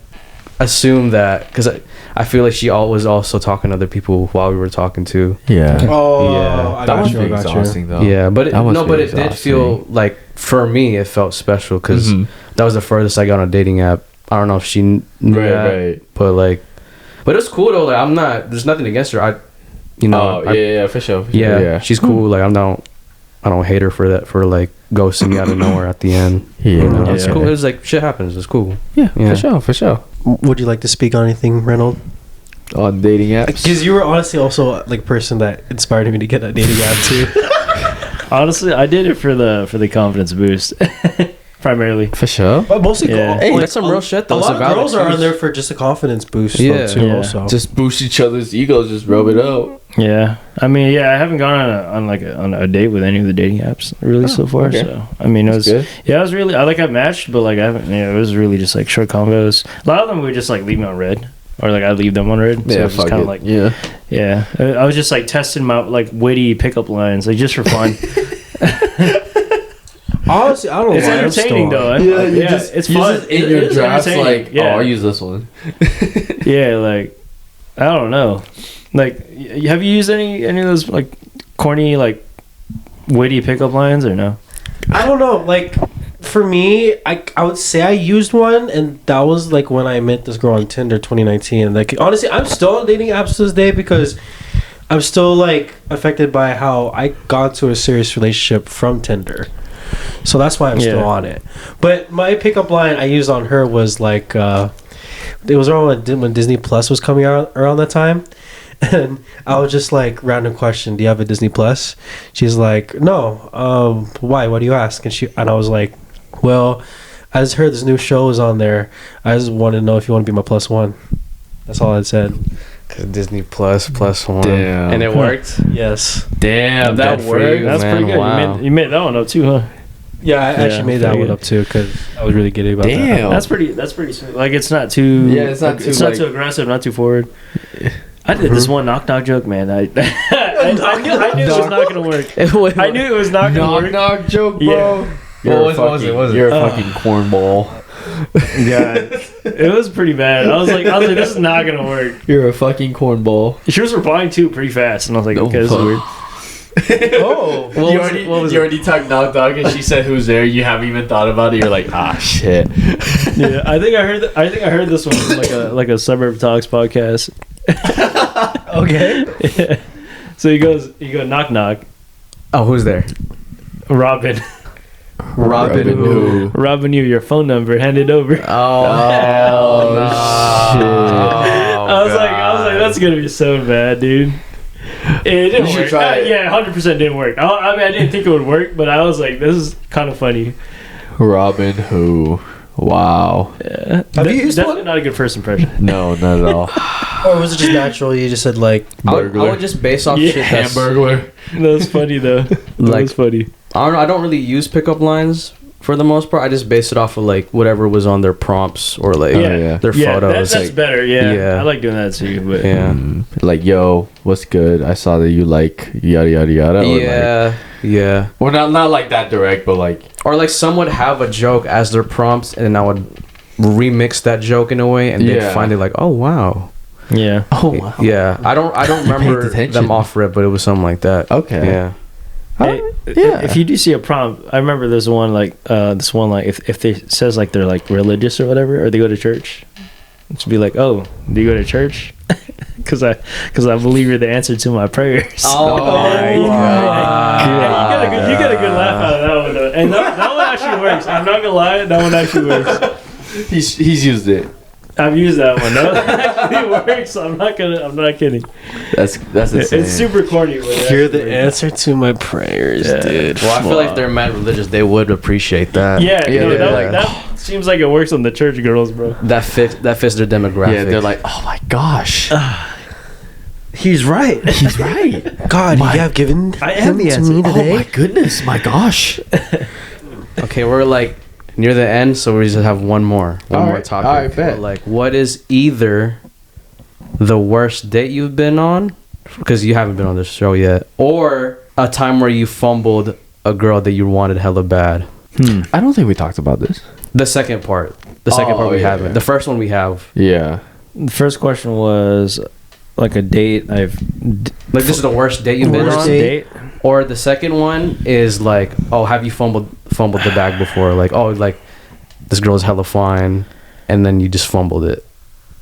assume that because I feel like she was also talking to other people while we were talking to. Yeah. Oh, Yeah. I That got must you. be I got you. exhausting though. Yeah, but That must be it did feel exhausting. like for me it felt special because Mhm. that was the furthest I got on a dating app. I don't know if she knew that, Right. but it was cool though. Like there's nothing against her. Yeah, for sure. Yeah, she's cool. Like I don't hate her for that, for like ghosting me out of nowhere at the end. Yeah. It's cool. It was like shit happens. It's cool. Yeah, Yeah. for sure. Would you like to speak on anything, Renold? On dating apps. Because you were honestly also like a person that inspired me to get that dating app too. Honestly, I did it for the confidence boost, primarily. For sure. But mostly, Yeah. Hey, that's some real shit, though. A It's lot a of valid girls are on excuse. there for just a confidence boost. Yeah. too. Yeah. Also, Just boost each other's egos. Just rub it out. Yeah, I mean, I haven't gone on a date with any of the dating apps really so far. okay. So I mean, it was That's good. it was really I matched, but like I haven't. Yeah, it was really just like short convos. A lot of them would just like leave me on red, or like I leave them on red. So Yeah, it's just fuck kind it. of like yeah. I was just like testing my like witty pickup lines, like just for fun. honestly, I don't know. It's why I'm entertaining still- though. It's you fun. just in It your is drafts entertaining. like, oh, I'll use this one. Yeah, like I don't know. Like, have you used any of those like corny like witty pickup lines or no? I don't know. Like for me, I would say I used one, and that was like when I met this girl on Tinder 2019. Like honestly, I'm still on dating apps to this day because I'm still like affected by how I got to a serious relationship from Tinder. So that's why I'm still Yeah. on it. But my pickup line I used on her was like, it was around when Disney Plus was coming out around that time. And I was just like, random question, do you have a Disney Plus? She's like, no. Why? What do you ask? And I was like, well, I just heard this new show is on there. I just wanted to know if you want to be my plus one. That's all I said. Cause Disney Plus +1. Damn. And it worked. Yes. Damn, that that for worked. you. That's man, pretty good. wow. You made that one up too, huh? Yeah, I actually Yeah, made that pretty one good. up too because I was really giddy about that. Damn. That's pretty sweet. Like it's not too Yeah, it's not too, like- too aggressive, not too forward. I did this one knock joke, man. I knew it was not gonna work. I knew it was not gonna work. knock joke, Yeah. bro. You're a fucking, you're a fucking cornball. God, it was pretty bad. I was like, this is not gonna work. You're a fucking cornball. She was replying too pretty fast, and I was like, No okay, this is fuck. weird. Oh, You already talked knock knock, and she said who's there. You haven't even thought about it. You're like, ah, shit. Yeah, I think I heard this one from like a Suburb Talks podcast. okay. Yeah. So you go knock knock. Oh, who's there? Robin, Robin who? Robin, you your phone number, hand it over. Oh, hell no. I was like, that's gonna be so bad, dude. It didn't You should work. try it. Yeah, 100% didn't work. I mean, I didn't think it would work, but I was like, this is kind of funny. Robin who? Wow. Yeah. Have you used Definitely one? not a good first impression. No, not at all. Or was it just natural? You just said like I would just base off Yeah. shit that's Hamburglar. That was funny though. That Like- was funny. I don't know. I don't really use pickup lines for the most part. I just base it off of like whatever was on their prompts or like yeah. their Yeah, photos. that's like, better. Yeah. Yeah. I like doing that too. But yeah. Like, yo, what's good? I saw that you like yada yada yada. Or Yeah. Yeah. Well, not like that direct, but like. Or like some would have a joke as their prompts, and then I would remix that joke in a way, and they'd Yeah. find it like, oh wow, yeah. Oh wow. yeah. I don't remember attention. them off rip, but it was something like that. Okay. Yeah. Hey, yeah. If you do see a prompt, I remember there's one like if they says like they're like religious or whatever, or they go to church, it should be like, oh, do you go to church? Because I believe you're the answer to my prayers. Oh, my God. You get a good laugh out of that one though. And that one actually works. I'm not gonna lie, that one actually works. He's used it. I've used that one. That actually works. I'm not kidding. That's insane. It's super corny. But it you're actually the works. answer to my prayers, Yeah. dude. Well, I feel like if they're mad religious, they would appreciate that. Yeah, Yeah, no, yeah, that seems like it works on the church girls, bro. That fits their demographic. Yeah, they're like, oh my gosh. He's right. He's right. God, you have given I am him the to answer. me Oh today. my goodness. My gosh. okay, we're like near the end, so we just have one more Alright, topic. alright, bet. But, like, what is either the worst date you've been on, because you haven't been on this show yet, or a time where you fumbled a girl that you wanted hella bad? I don't think we talked about this. The second part. The second Oh, part we yeah, haven't. yeah. The first one we have. Yeah. The first question was like a date Like, this is the worst date you've been Worst on? date? Or the second one is like, oh, have you fumbled the bag before? Like, oh, like this girl's hella fine, and then you just fumbled it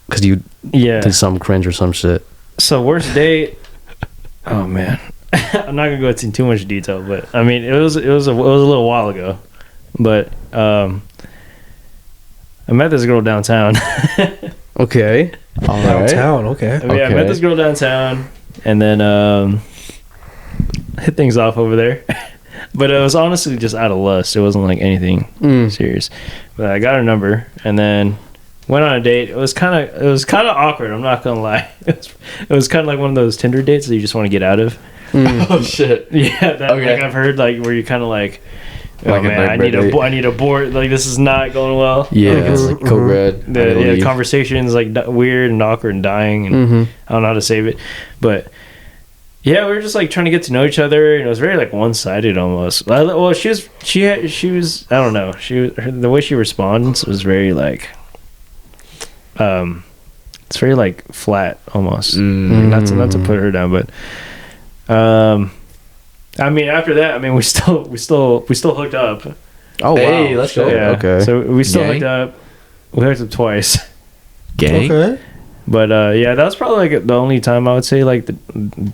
because you Yeah. did some cringe or some shit. So worst date. Oh man, I'm not gonna go into too much detail, but I mean it was a little while ago, but I met this girl downtown. Okay. All right. Downtown, okay. I met Okay. this girl downtown, and then hit things off over there. But it was honestly just out of lust. It wasn't like anything serious. But I got her number, and then went on a date. It was kind of awkward. I'm not gonna lie. It was kind of like one of those Tinder dates that you just want to get out of. Oh shit. Yeah, that Okay. like I've heard like where you kind of like, oh Like a man, I nightmare need date. I need a board. Like this is not going well. Yeah. Like, it's, It's code red. the conversation is like weird and awkward and dying, and I don't know how to save it. But yeah, we were just like trying to get to know each other, and it was very like one sided almost. Well, she was I don't know. The way she responds was very like, it's very like flat almost. Not to put her down, but I mean after that, I mean we still hooked up. Oh, Hey, wow. let's go. Yeah. Okay. So we still Gang? hooked up. We hooked up twice. Gang. Okay. But yeah, that was probably like the only time I would say like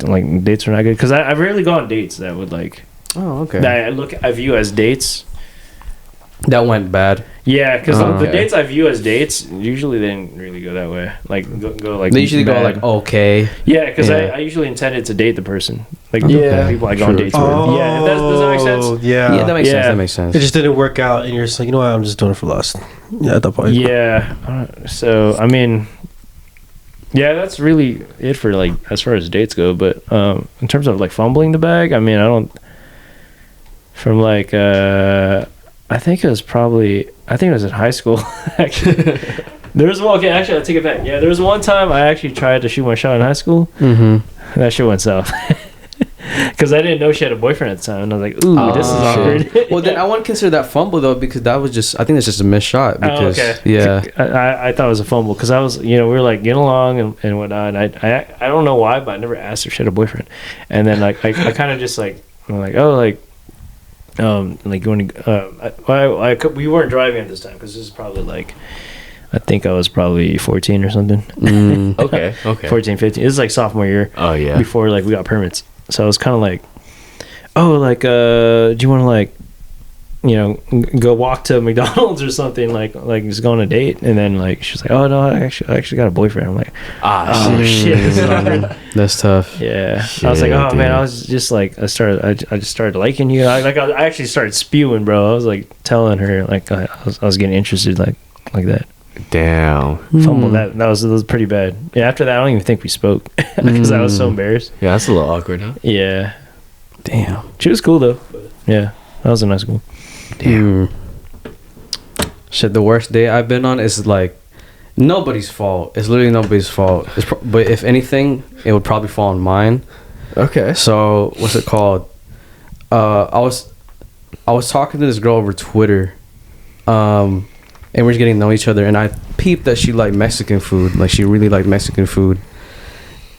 like dates are not good, because I rarely go on dates that would like Oh, okay. that I view as dates. That went bad. Yeah, because the Okay. dates I view as dates usually they didn't really go that way. Like go like They usually go bad. like, okay. Yeah, because Yeah. I usually intended to date the person. Like Yeah, the people I go on true. dates with. Yeah, does that make sense? Yeah. Yeah, that makes sense. Yeah. That makes sense. It just didn't work out, and you're just like, you know what? I'm just doing it for lust. Yeah, at that point. Yeah. So I mean, yeah, that's really it for like as far as dates go. But in terms of like fumbling the bag, I mean, I don't. From like I think it was in high school actually. There was one. Okay, actually, I take it back. Yeah, there was one time I actually tried to shoot my shot in high school. Mm-hmm. That shit went south. Because I didn't know she had a boyfriend at the time, and I was like, "Ooh, this is awkward." Well, then I wouldn't consider that fumble though, because that was just, I think that's just a missed shot. Because, okay. yeah. I thought it was a fumble because I was, we were like getting along and whatnot. And I don't know why, but I never asked her if she had a boyfriend. And then like I kind of just like, I'm like, oh, like going to we weren't driving at this time because this is probably like, I think I was probably 14 or something. Okay. 14, 15. This is like sophomore year. Oh yeah. Before like we got permits. So I was kind of like, oh, like do you want to like, go walk to McDonald's or something, like just go on a date? And then like she's like, oh no, I actually got a boyfriend. I'm like, oh shit, this is awkward. That's tough. Yeah. I was like, oh Shit, man, I dude. was just like, I just started liking you. I actually started spewing, bro. I was like telling her like I was getting interested like that. Damn. Fumbled that. That was pretty bad. Yeah, after that, I don't even think we spoke because I was so embarrassed. Yeah, that's a little awkward, huh? Yeah. Damn. She was cool, though. Yeah, that was a nice goal. Damn. Shit, the worst day I've been on is like nobody's fault. It's literally nobody's fault. But if anything, it would probably fall on mine. Okay. So what's it called? I was talking to this girl over Twitter, and we're just getting to know each other. And I peeped that she liked Mexican food. Like she really liked Mexican food.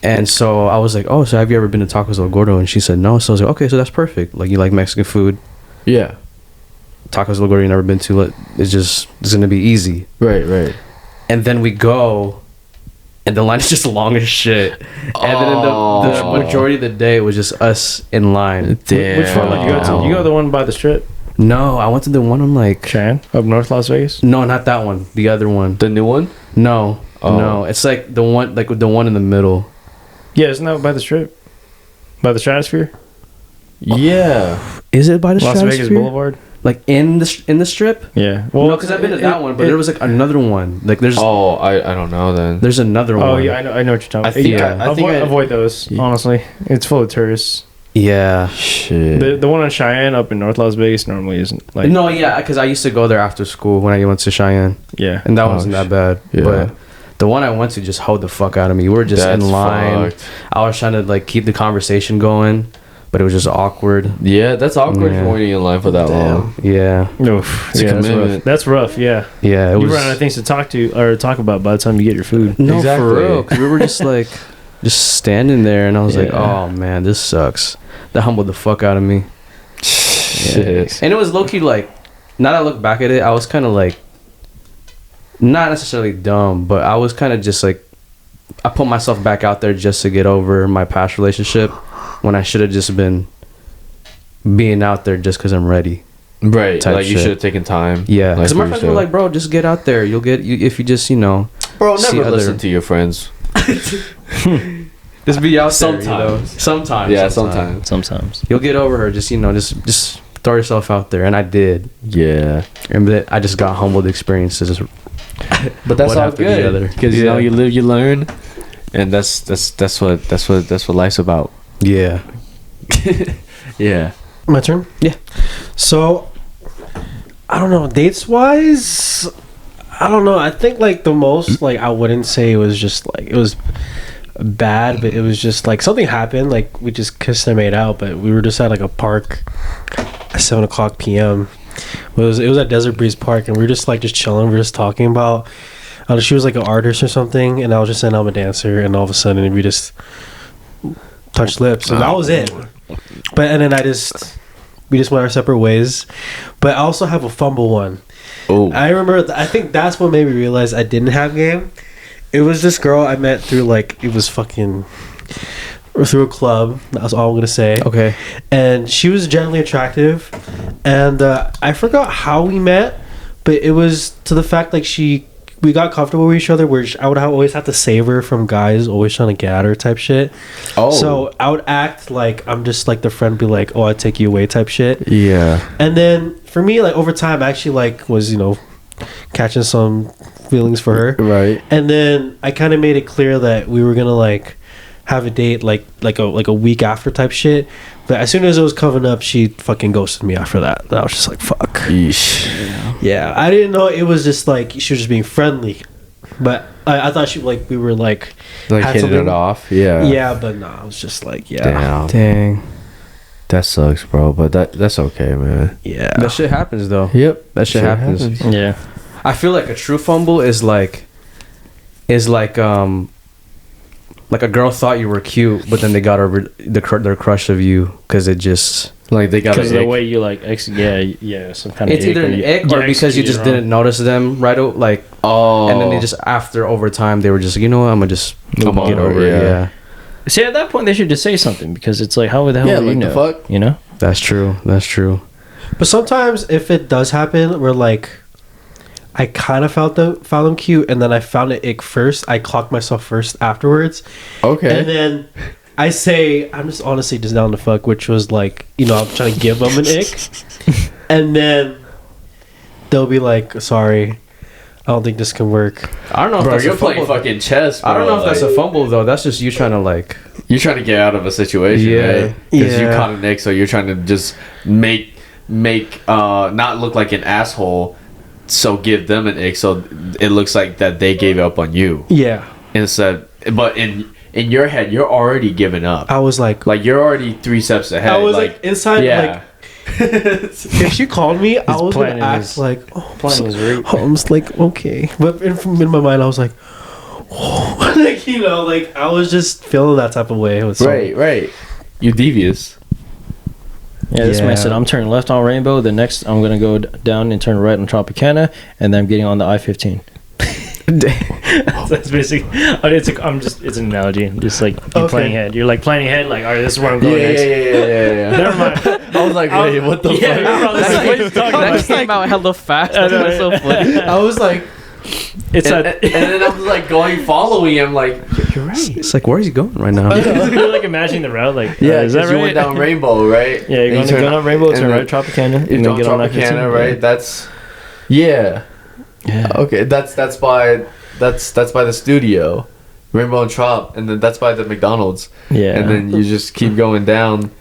And so I was like, "Oh, so have you ever been to Tacos El Gordo?" And she said no. So I was like, "Okay, so that's perfect. Like you like Mexican food. Yeah. Tacos El Gordo you never been to. It's gonna be easy." Right. And then we go, and the line is just long as shit. And then in the majority of the day, it was just us in line. Damn. Which one did you go to? You go to the one by the strip? No, I went to the one on like... Cheyenne? Up north Las Vegas? No, not that one. The other one. The new one? No. Oh. No. It's like the one in the middle. Yeah, isn't that by the strip? By the Stratosphere? Yeah. Is it by the Las Stratosphere? Vegas Boulevard? Like in the strip? Yeah. Well, no, because I've been to that one, but there was like another one. Like there's... Oh, I don't know then. There's another one. Oh, yeah, I know what you're talking about. I think Avoid those, honestly. It's full of tourists. Yeah. Shit. The one on Cheyenne up in North Las Vegas normally isn't like... No, yeah, because I used to go there after school when I went to Cheyenne. Yeah. And that wasn't that bad. Yeah. But the one I went to just held the fuck out of me. We were just That's in line. fucked. I was trying to like keep the conversation going, but it was just awkward. Yeah, that's awkward Yeah. when you're in line for that long. Yeah. Oof. It's a Yeah, that's commitment. rough. That's rough, yeah. Yeah, it You was... run out of things to talk to or talk about by the time you get your food. No, Exactly. for real. 'Cause we were just like, just standing there, and I was like, Yeah. oh man, this sucks. That humbled the fuck out of me. Shit. And it was low-key like, now that I look back at it, I was kind of like, not necessarily dumb, but I was kind of just like, I put myself back out there just to get over my past relationship when I should have just been being out there just because I'm ready. Right. Type Like you shit. should have taken time. Yeah. Like Because for my friends were yourself. like, bro, just get out there. You'll get, if you just, Bro, see never other- listen to your friends. just be out Sometimes. there, Sometimes. Yeah, sometimes. Sometimes. You'll get over her. Just throw yourself out there. And I did. Yeah. And then I just got humbled experiences. But that's What all happened together. good because you know you live, you learn, and that's what life's about. Yeah. Yeah. My turn? Yeah. So, I don't know. Dates wise, I don't know. I think like the most, like, I wouldn't say it was just like, it was bad, but it was just like something happened. Like, we just kissed and made out, but we were just at like a park at 7:00 p.m. It was at Desert Breeze Park, and we were just like just chilling. We were just talking about. She was like an artist or something, and I was just saying I'm a dancer, and all of a sudden we just touched lips, and that was it. But and then we just went our separate ways. But I also have a fumble one. Oh. I remember. I think that's what made me realize I didn't have game. It was this girl I met through like it was fucking through a club. That's all I'm gonna say. Okay. And she was generally attractive, and I forgot how we met, but it was to the fact like we got comfortable with each other. Where I would always have to save her from guys always trying to get at her type shit. Oh. So I would act like I'm just like the friend, be like, "Oh, I take you away" type shit. Yeah. And then for me, like over time, I actually like was catching some feelings for her. Right. And then I kind of made it clear that we were gonna like have a date like a week after type shit. But as soon as it was coming up, she fucking ghosted me after that. And I was just like, fuck. Yeesh. Yeah, I didn't know it was just like she was just being friendly. But I thought we were like Like had hitting it something- off. Yeah. Yeah, but no, I was just like, yeah. Damn. Dang. That sucks, bro. But that's okay, man. Yeah. That shit happens though. Yep. That shit happens. Yeah. I feel like a true fumble is like a girl thought you were cute, but then they got over their crush of you because it just Like they got Because a the way you like, some kind of it's either an ick or because you just executed didn't notice them right like Oh. and then they just after over time they were just like, you know what, I'm gonna just Move get on, over it. yeah. Yeah, wrong. See, at that point, they should just say something because it's like, how the hell Yeah, do you like the know? fuck? You know? that's true. But sometimes if it does happen, we're like, I kind of found them cute, and then I found it ick first. I clocked myself first afterwards. Okay. And then I say, I'm just honestly just down to fuck, which was like, I'm trying to give them an ick. And then they'll be like, sorry. I don't think this can work. I don't know if Bro, that's you're a playing fumble. fucking chess, bro. I don't know if that's Like, a fumble though. That's just you trying to like. you're trying to get out of a situation, Yeah. right? Because you Yeah. caught an ick, so you're trying to just make not look like an asshole, so give them an ick, so it looks like that they gave up on you Yeah. instead. But in your head, you're already giving up. I was like Like you're already 3 steps ahead. I was like inside yeah. if she called me, I was gonna planning act his- like, oh, planning his route. I'm just like, okay. But in my mind, I was like, oh, like, you know, like I was just feeling that type of way. It was so- right. You devious. Yeah, this man Yeah. said I'm turning left on Rainbow. The next I'm gonna go down and turn right on Tropicana, and then I'm getting on the I-15. That's basically. It's an analogy. Just like you Okay. planning ahead. You're like planning ahead. Like, all right, this is where I'm going next. Yeah. Never mind. I was like, wait, what the Yeah, fuck? I was like, what are you talking That about? came out hella fast. I know, That's so funny. I was like, It's And, that. and then I was like following him, like, you're right. It's like, where is he going right now? You're like imagining the route. Like, Yeah, is that because right? you went down Rainbow, right? Yeah, you're And going up Rainbow, and turn then right Tropicana, and You then don't get on I-15. Tropicana, right? That's yeah. Yeah. Okay, that's by the studio, Rainbow and Trop, and then that's by the McDonald's. Yeah. And then you just keep going down,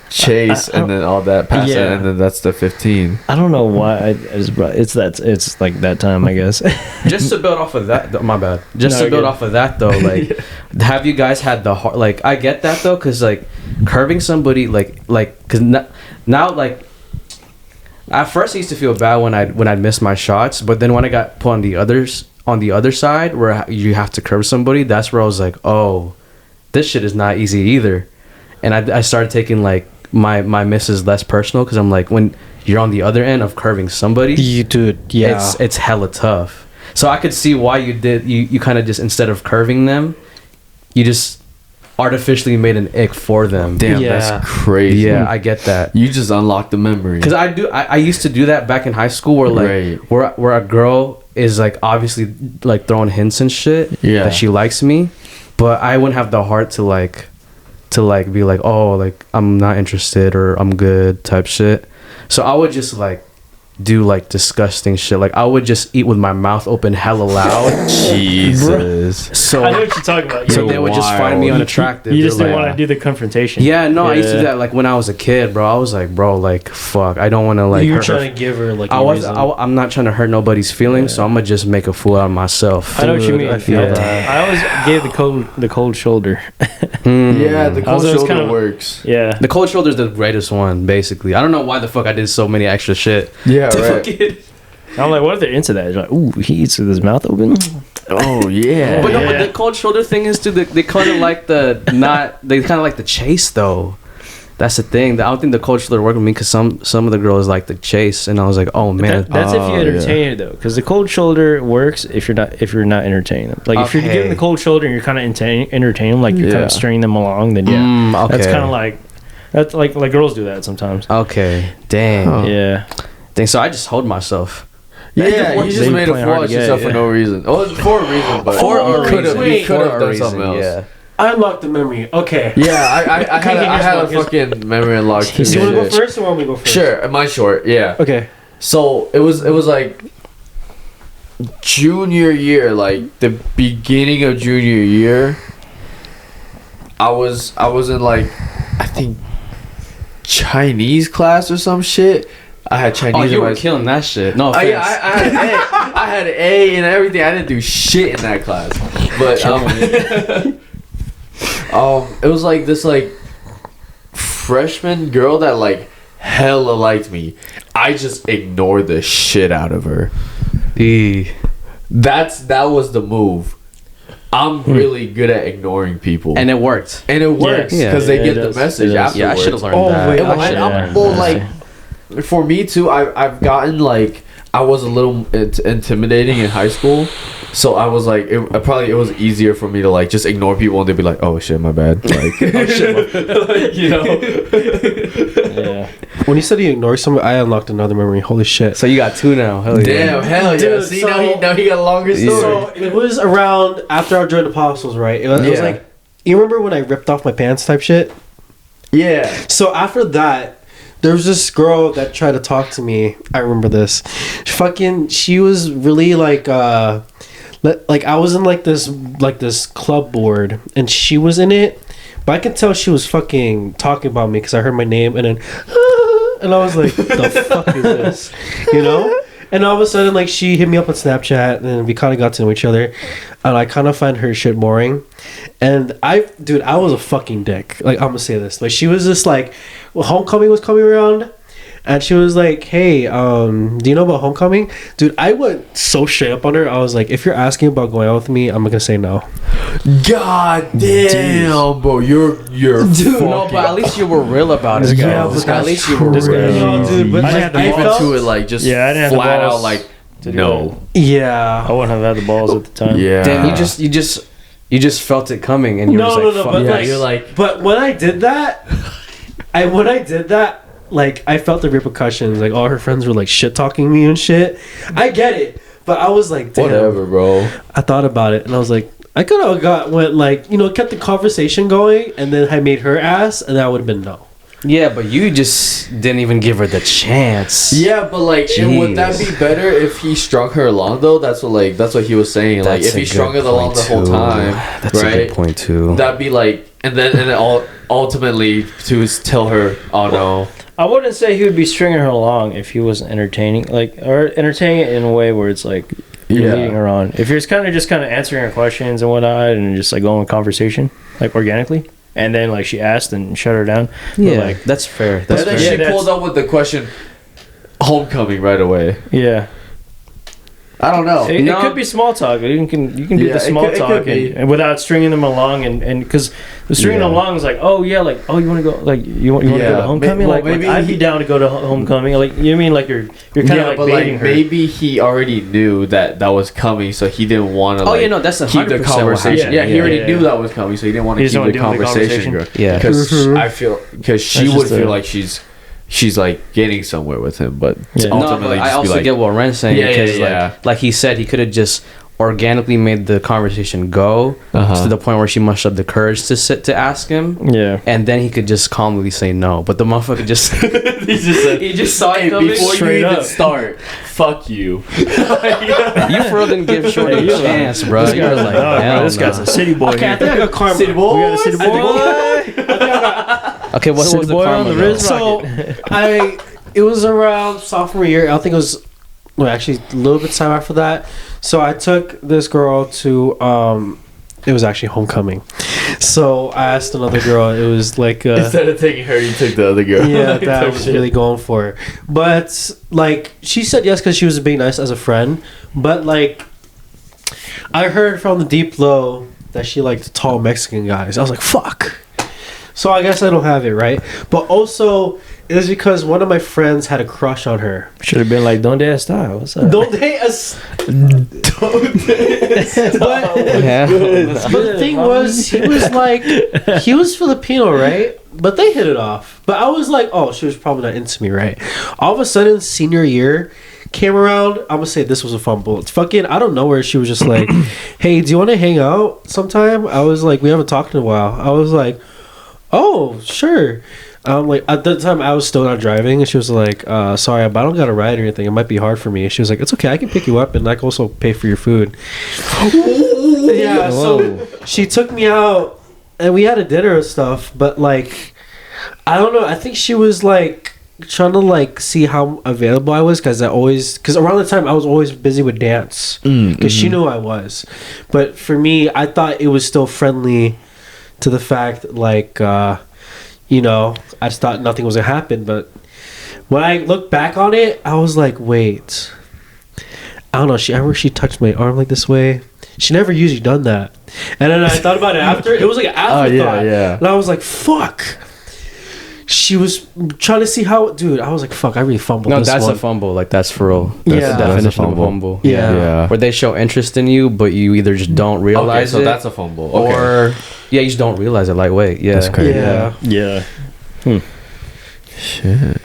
Chase, and then all that past it, Yeah. and then that's the 15. I don't know why I just brought. It's like that time, I guess. Just to build off of that, my bad. Just No, to build good. off of that though, like, have you guys had the heart? Like, I get that though, cause like curving somebody, cause now like. At first, I used to feel bad when I'd miss my shots, but then when I got put on the other side where you have to curve somebody, that's where I was like, oh, this shit is not easy either, and I started taking like my misses less personal because I'm like, when you're on the other end of curving somebody, you dude, yeah. it's hella tough. So I could see why you kind of just, instead of curving them, you just artificially made an ick for them. Damn, Yeah. that's crazy. Yeah, I get that. You just unlocked the memory. Because I used to do that back in high school where like Right. where a girl is like obviously like throwing hints and shit Yeah. that she likes me, but I wouldn't have the heart to be like, oh, like I'm not interested or I'm good type shit. So I would just like do like disgusting shit. Like I would just eat with my mouth open hella loud. Jesus. So I know what you're talking about. so You, they would just find me unattractive. you just They're didn't like, want to do the confrontation. yeah, no, I used to do Yeah. that like when I was a kid, bro. I was like, bro, like fuck, I don't want to like you were hurt her. trying to give her like I'm not trying to hurt nobody's feelings, so I'm gonna just make a fool out of myself. I know what you Dude, mean. I feel Yeah. that. I always gave the cold shoulder. Yeah, the I cold was always shoulder kind of- works. Yeah. The cold shoulder is the greatest one, basically. I don't know why the fuck I did so many extra shit. Yeah, To right. fucking- I'm like, what if they're into that? It's like, ooh, he eats with his mouth open. Oh yeah. But no, Yeah. but the cold shoulder thing is too. They kind of like they kind of like the chase though. That's the thing. I don't think the cold shoulder worked with me because some of the girls like the chase, and I was like, oh man. That's if you Oh, entertain it though, because the cold shoulder works if you're not entertaining them. Like if you're Okay. giving the cold shoulder and you're kind of entertaining them, like you're kind Yeah. of stringing them along, then yeah, okay. that's kind of like that's like girls do that sometimes. Okay, dang, Huh. Yeah, dang. So I just hold myself. Yeah, you just They made a playing fool hard out to get, yourself for yeah. no reason. Well, for a reason, but For a you could reason. have you For could a have done reason, something else. yeah. I unlocked the memory. Okay. Yeah, I Okay, had a here's- fucking memory unlocked. Do you want to go Shit. first or want me to go first? Sure, mine's short. Yeah. Okay. So it was like junior year, like the beginning of junior year. I was in like I think Chinese class or some shit. I had Chinese. Oh, you in were my- killing that shit. No Oh, offense. yeah, I had an A. I had an A and everything. I didn't do shit in that class, but it was like this like freshman girl that like hella liked me. I just ignored the shit out of her. That was the move. I'm really good at ignoring people, and it worked. it works Yeah. because they Yeah, get it the does. message It does. afterwards. Yeah, I should have learned Oh, that. wait, And I should- well, like for me too, I've gotten like I was a little intimidating in high school, so I was like it was easier for me to like just ignore people and they'd be like, oh shit, my bad, like oh shit, like, you know. yeah. When you said you ignored somebody, I unlocked another memory. Holy shit. So you got two now. Hell yeah. Damn, hell yeah! Dude, See, so- now he got a longer story. So it was around after I joined Apostles, right? It was Yeah. like, you remember when I ripped off my pants type shit? Yeah, So after that, there was this girl that tried to talk to me. I remember this. She was really like I was in like this club board, and she was in it, but I could tell she was fucking talking about me because I heard my name, and then and I was like, the fuck is this, you know? And all of a sudden, like, she hit me up on Snapchat, and we kind of got to know each other, and I kind of find her shit boring. And I was a fucking dick. Like, I'm gonna say this. Like, she was just like, well, homecoming was coming around, and she was like, hey, do you know about homecoming? Dude, I went so straight up on her. I was like, if you're asking about going out with me, I'm gonna say no. God damn, bro, you're dude. No, but at least you were real about it. Yeah, but at least you were real. No, dude, but I like, had I even felt, to it like just Yeah, I didn't have the flat balls out like to do no. yeah. I wouldn't have had the balls at the time. Yeah. Damn, you just felt it coming, and you were just like, fuck but yeah. like, you're like- but when I did that, like, I felt the repercussions. Like, all her friends were like shit talking me and shit. I get it, but I was like, damn. Whatever, bro. I thought about it, and I was like, I could have kept the conversation going, and then I made her ask, and that would have been no. Yeah, but you just didn't even give her the chance. Yeah, but like, and would that be better if he strung her along though? That's what he was saying. Like, if he strung her along the whole time, that's right? a good point too. That'd be like, and then ultimately to tell her, oh no. I wouldn't say he would be stringing her along if he wasn't entertaining, or entertaining it in a way where it's like you're leading her on. If you're just kind of answering her questions and whatnot, and just like going with conversation like organically, and then like she asked and shut her down. Yeah, but, like that's fair. And then she pulled up with the question, homecoming right away. yeah. I don't know. It could be small talk. You can do Yeah, the small it could talk be. and without stringing them along, and because the stringing them along is like, oh yeah, like, oh, you want to go, like, you want to go to homecoming, Well, like maybe I'd be down to go to homecoming, like, you know what I mean, like you're kind of like but baiting like her. maybe he already knew that was coming, so he didn't want to. Oh, yeah, no, that's keep the 100% what conversation. happened. Yeah, he already Yeah. knew that was coming, so he didn't want He to just keep the wanna deal with the conversation. conversation. Yeah. Because I feel she That's would just feel a- like she's like getting somewhere with him, but Yeah. No, ultimately but I just also be like, get what Ren's saying, Yeah, because yeah. like he said, he could have just organically made the conversation go to the point where she must have the courage to ask him, and then he could just calmly say no. But the motherfucker just he just saw it coming. before you Straight even up. start, fuck you. You for real didn't give Shorty a chance, bro. This You were guy's like, like, hell this guy's no. a city boy. Okay, I here. think I got karma. City boy. We got a city boy. Okay, what City was the boy karma on the though? RIZZ So it was around sophomore year. I think it was, well, actually a little bit time after that. So I took this girl to it was actually homecoming. So I asked another girl. It was like Instead of taking her, you took the other girl. yeah, Like, that I type was shit. really going for. But like, she said yes because she was being nice as a friend. But like, I heard from the deep low that she liked tall Mexican guys. I was like, fuck. So I guess I don't have it, right? But also, it was because one of my friends had a crush on her. Should have been like, "Donde está? What's up?" Don't they? Yeah. But the thing was, he was Filipino, right? But they hit it off. But I was like, oh, she was probably not into me, right? All of a sudden, senior year came around. I'm gonna say this was a fumble. It's fucking, I don't know where she was just like, hey, do you want to hang out sometime? I was like, we haven't talked in a while. I was like, oh, sure. Like at that time I was still not driving, and she was like, sorry, but I don't got a ride or anything. It might be hard for me. And she was like, it's okay, I can pick you up and I can also pay for your food. Yeah, so she took me out and we had a dinner and stuff, but like, I don't know, I think she was like trying to like see how available I was, because around the time I was always busy with dance, because she knew I was. But for me, I thought it was still friendly to the fact like you know, I just thought nothing was gonna happen. But when I look back on it, I was like, wait, I don't know, she touched my arm like this way. She never usually done that. And then I thought about it after. It was like an afterthought. yeah. And I was like, fuck. She was trying to see how, dude, I was like, fuck, I really fumbled No, this that's one. a fumble. Like, that's for real. Yeah. That's the That's a definition of a fumble. fumble. Yeah. Where they show interest in you, but you either just don't Okay, realize so it, that's a fumble. Okay. or you just don't realize it. Like, wait, yeah, That's crazy. Yeah. Shit.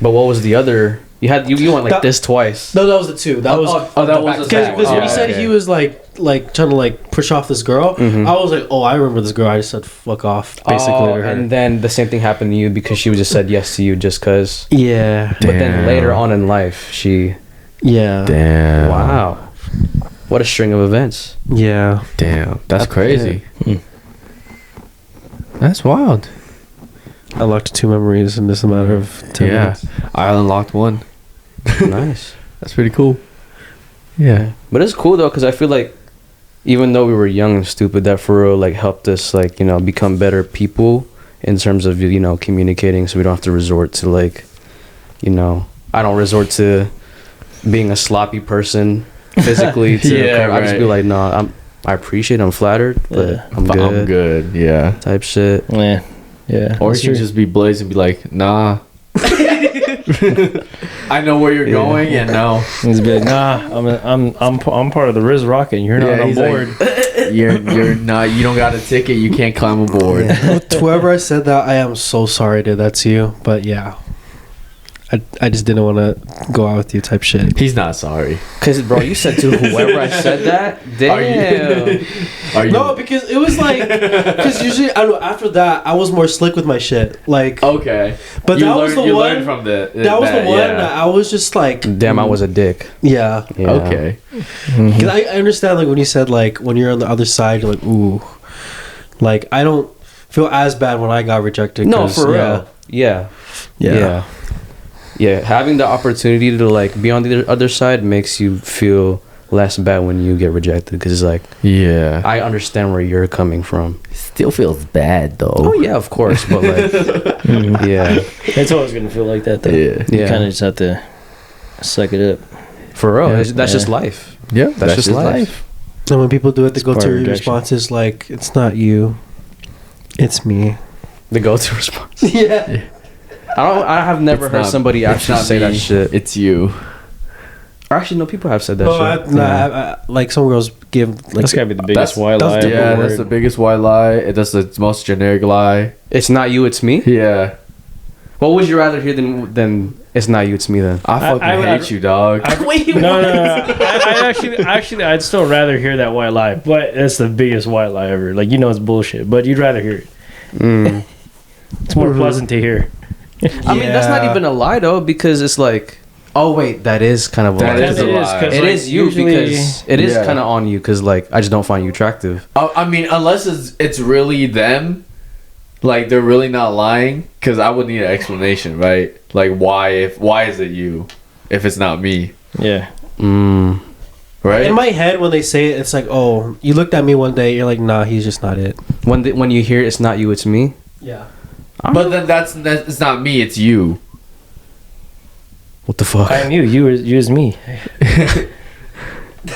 But what was the other? You went like That- this twice. No, that was the two. That was that was the because second he one. said Okay. he was like like trying to like push off this girl, I was like, oh, I remember this girl. I just said fuck off, basically. To her. And then the same thing happened to you because she just said yes to you just because. Yeah. But then later on in life, she. Yeah. Damn. Wow. What a string of events. Yeah. Damn. That's crazy. That's wild. I locked 2 memories in just a matter of 10 minutes. I unlocked one. Nice. That's pretty cool. Yeah. But it's cool though, because I feel like even though we were young and stupid, that for real like helped us like, you know, become better people in terms of, you know, communicating, so we don't have to resort to like, you know, I don't resort to being a sloppy person physically to I just be like, no, I appreciate it, I'm flattered, but I'm good. Yeah. Type shit. Yeah. Or you can just be blazed and be like, nah. I know where you're going, and no. He's be like, nah, I'm part of the RIZZ rocket, and you're not on board. Like, you're not. You don't got a ticket. You can't climb aboard. To whoever I said that, I am so sorry to that to you, but yeah. I just didn't want to go out with you type shit. He's not sorry. Cause bro, you said to whoever I said that. Damn. Are you? No, because it was like, because usually I don't know. After that, I was more slick with my shit. Like, Okay. but that was the you one. learned from That was the one that I was just like, Damn, I was a dick. yeah. Okay. Because I understand like when you said like when you're on the other side, you're like, ooh, like I don't feel as bad when I got rejected. No, for real. Yeah. Having the opportunity to like be on the other side makes you feel less bad when you get rejected, because it's like, Yeah. I understand where you're coming from. Still feels bad though. Oh yeah, of course, but like, yeah, It's always gonna feel like that though. Yeah. You Yeah. kind of just have to suck it up. for real. Yeah. That's just life. Yeah. That's just life. And when people do it, they It's go part to of your rejection. responses like, it's not you, it's me. The go-to response. Yeah. I have never It's heard not- somebody it's actually not say that me, shit. It's you. Or actually, no, people have said that No, shit. like some girls give like That's gotta be the biggest white that's lie. the- Yeah, word. that's the biggest white lie. That's the most generic lie. It's not you, it's me. Yeah. What would you rather hear than it's not you, it's me then? I fucking I- hate you, dog. No. I actually, I'd still rather hear that white lie, but it's the biggest white lie ever. Like, you know, it's bullshit, but you'd rather hear it. It's more pleasant to hear. I mean, that's not Yeah. even a lie though, because it's like, oh wait, that is kind of a That lie. is a lie. It is you because it is Yeah. kind of on you, because like I just don't find you attractive. I mean, unless it's really them, like they're really not lying, because I would need an explanation, right? Like why is it you if it's not me, Yeah. right? in my head when they say it, it's like, oh, you looked at me one day, you're like, nah, he's just not it. When you hear it's not you, it's me. Yeah. But then that's it's not me, it's you. What the fuck? I am you. You is me.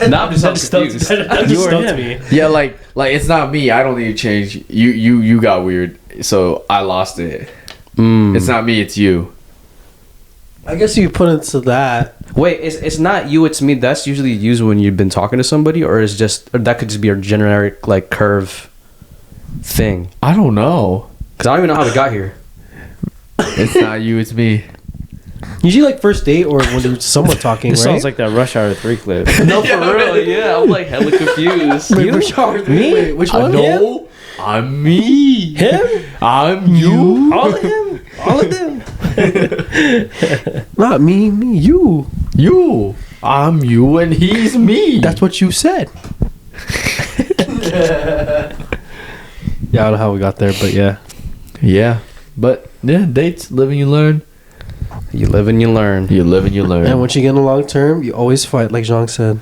Now I'm just confused. You are him. Yeah, like it's not me. I don't need to change. You got weird, so I lost it. It's not me, it's you. I guess you put into that. Wait, it's not you, it's me. That's usually used when you've been talking to somebody, or that could just be a generic like curve thing. I don't know. Because I don't even know how we got here. It's not you, it's me. Usually like first date or when you're somewhat talking, This right? sounds like that Rush Hour 3 clip. No, for real. Yeah, I'm like hella confused. Wait, which one? Me? Wait, which one? No, I'm me. Him? I'm you. All of him? All of them? Not me, you. You. I'm you and he's me. That's what you said. Yeah, I don't know how we got there, but yeah. Yeah. But yeah, dates, live and you learn. You live and you learn. You live and you learn. And once you get in the long term, you always fight, like Zhang said.